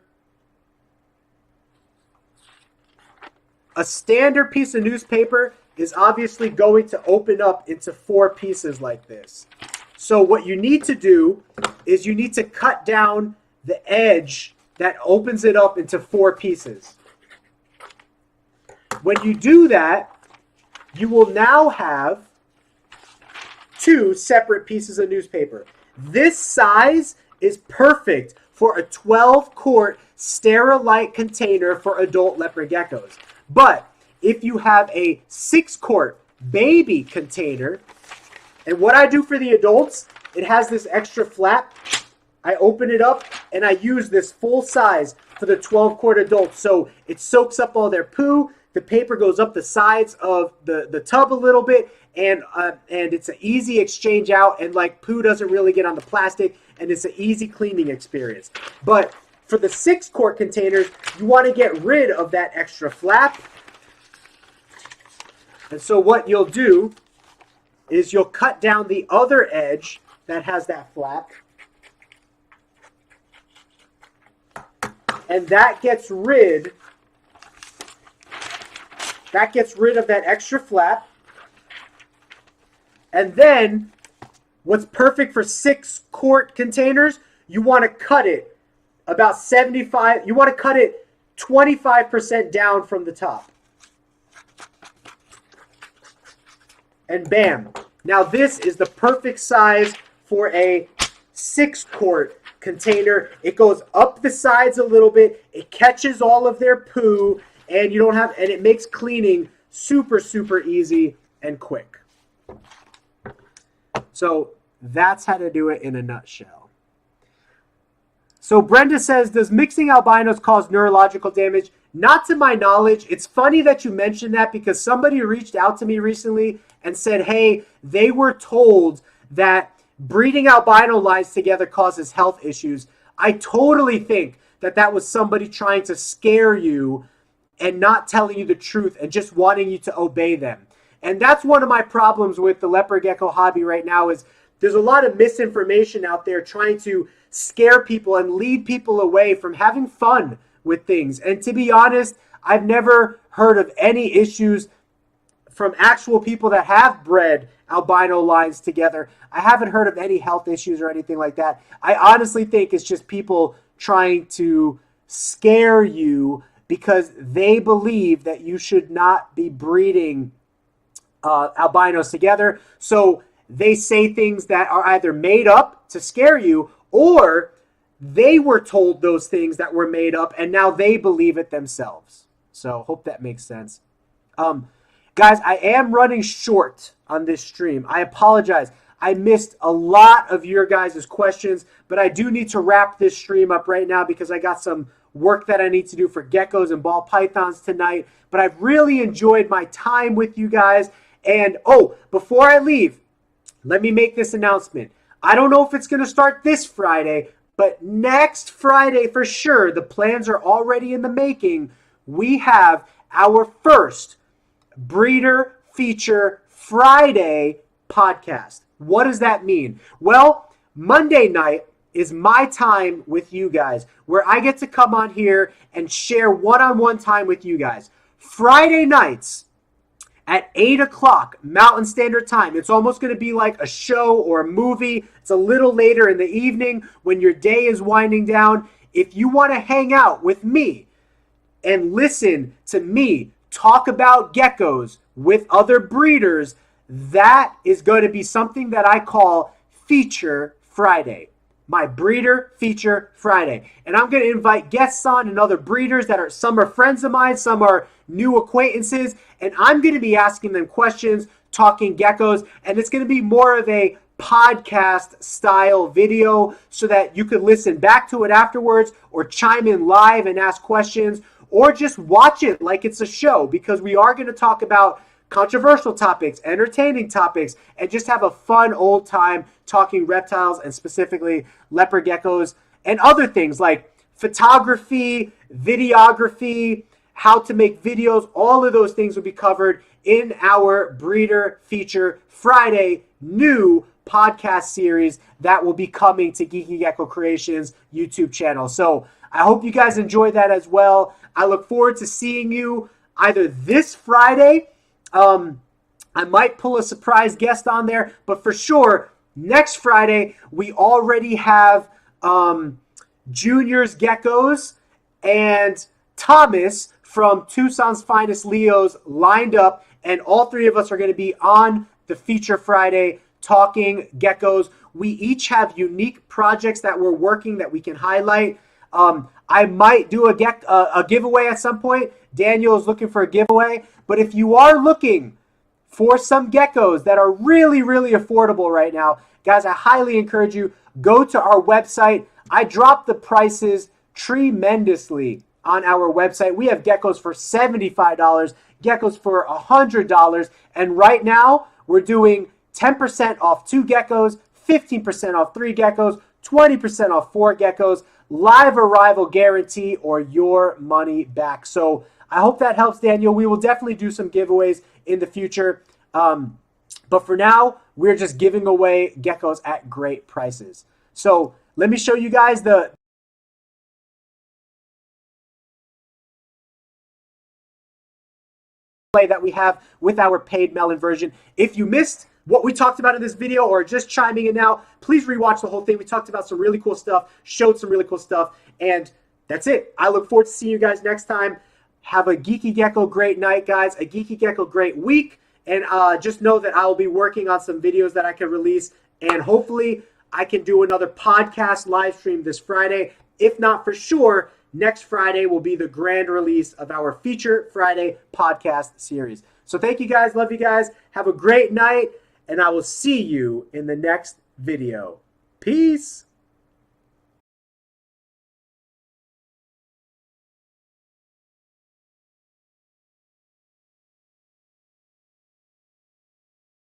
a standard piece of newspaper is obviously going to open up into 4 pieces like this. So what you need to do is you need to cut down the edge that opens it up into 4 pieces. When you do that, you will now have 2 separate pieces of newspaper. This size is perfect for a 12-quart Sterilite container for adult leopard geckos. But if you have a 6-quart baby container, and what I do for the adults, it has this extra flap. I open it up and I use this full size for the 12-quart adults. So it soaks up all their poo. The paper goes up the sides of the tub a little bit, and it's an easy exchange out, and like poo doesn't really get on the plastic, and it's an easy cleaning experience. But for the 6-quart containers, you want to get rid of that extra flap. And so what you'll do is you'll cut down the other edge that has that flap. And that gets rid of that extra flap. And then what's perfect for 6-quart containers, you want to cut it about 75, you want to cut it 25% down from the top. And bam. Now this is the perfect size for a 6-quart container. It goes up the sides a little bit. It catches all of their poo, and you don't have, and it makes cleaning super, super easy and quick. So that's how to do it in a nutshell. So Brenda says, does mixing albinos cause neurological damage? Not to my knowledge. It's funny that you mentioned that because somebody reached out to me recently and said, hey, they were told that breeding albino lines together causes health issues. I totally think that that was somebody trying to scare you and not telling you the truth and just wanting you to obey them. And that's one of my problems with the leopard gecko hobby right now is there's a lot of misinformation out there trying to scare people and lead people away from having fun with things. And to be honest, I've never heard of any issues from actual people that have bred albino lines together. I haven't heard of any health issues or anything like that. I honestly think it's just people trying to scare you because they believe that you should not be breeding albinos together. So they say things that are either made up to scare you or they were told those things that were made up and now they believe it themselves. So hope that makes sense. Guys, I am running short on this stream. I apologize. I missed a lot of your guys' questions, but I do need to wrap this stream up right now because I got some work that I need to do for geckos and ball pythons tonight. But I've really enjoyed my time with you guys. And, before I leave, let me make this announcement. I don't know if it's going to start this Friday, but next Friday for sure, the plans are already in the making. We have our first Breeder Feature Friday podcast. What does that mean? Well, Monday night is my time with you guys, where I get to come on here and share one-on-one time with you guys. Friday nights at 8 o'clock Mountain Standard Time. It's almost going to be like a show or a movie. It's a little later in the evening when your day is winding down. If you want to hang out with me and listen to me talk about geckos with other breeders, that is going to be something that I call Feature Friday. My Breeder Feature Friday. And I'm going to invite guests on and other breeders that are, some are friends of mine, some are new acquaintances, and I'm going to be asking them questions, talking geckos, and it's going to be more of a podcast style video so that you could listen back to it afterwards or chime in live and ask questions or just watch it like it's a show, because we are going to talk about controversial topics, entertaining topics, and just have a fun old time talking reptiles and specifically leopard geckos and other things like photography, videography, how to make videos. All of those things will be covered in our Breeder Feature Friday new podcast series that will be coming to Geeky Gecko Creations YouTube channel. So I hope you guys enjoy that as well. I look forward to seeing you either this Friday. I might pull a surprise guest on there, but for sure, next Friday, we already have Junior's Geckos and Thomas from Tucson's Finest Leos lined up, and all three of us are going to be on the Feature Friday talking geckos. We each have unique projects that we're working that we can highlight. I might do a giveaway at some point. Daniel is looking for a giveaway. But if you are looking for some geckos that are really, really affordable right now, guys, I highly encourage you, go to our website. I dropped the prices tremendously on our website. We have geckos for $75, geckos for $100. And right now, we're doing 10% off 2 geckos, 15% off 3 geckos, 20% off 4 geckos, live arrival guarantee, or your money back. So I hope that helps, Daniel. We will definitely do some giveaways in the future. But for now, we're just giving away geckos at great prices. So let me show you guys the play that we have with our paid Melon version. If you missed what we talked about in this video or just chiming in now, please rewatch the whole thing. We talked about some really cool stuff, showed some really cool stuff, and that's it. I look forward to seeing you guys next time. Have a Geeky Gecko great night, guys. A Geeky Gecko great week. And just know that I will be working on some videos that I can release. And hopefully I can do another podcast live stream this Friday. If not, for sure, next Friday will be the grand release of our Feature Friday podcast series. So thank you guys. Love you guys. Have a great night. And I will see you in the next video. Peace.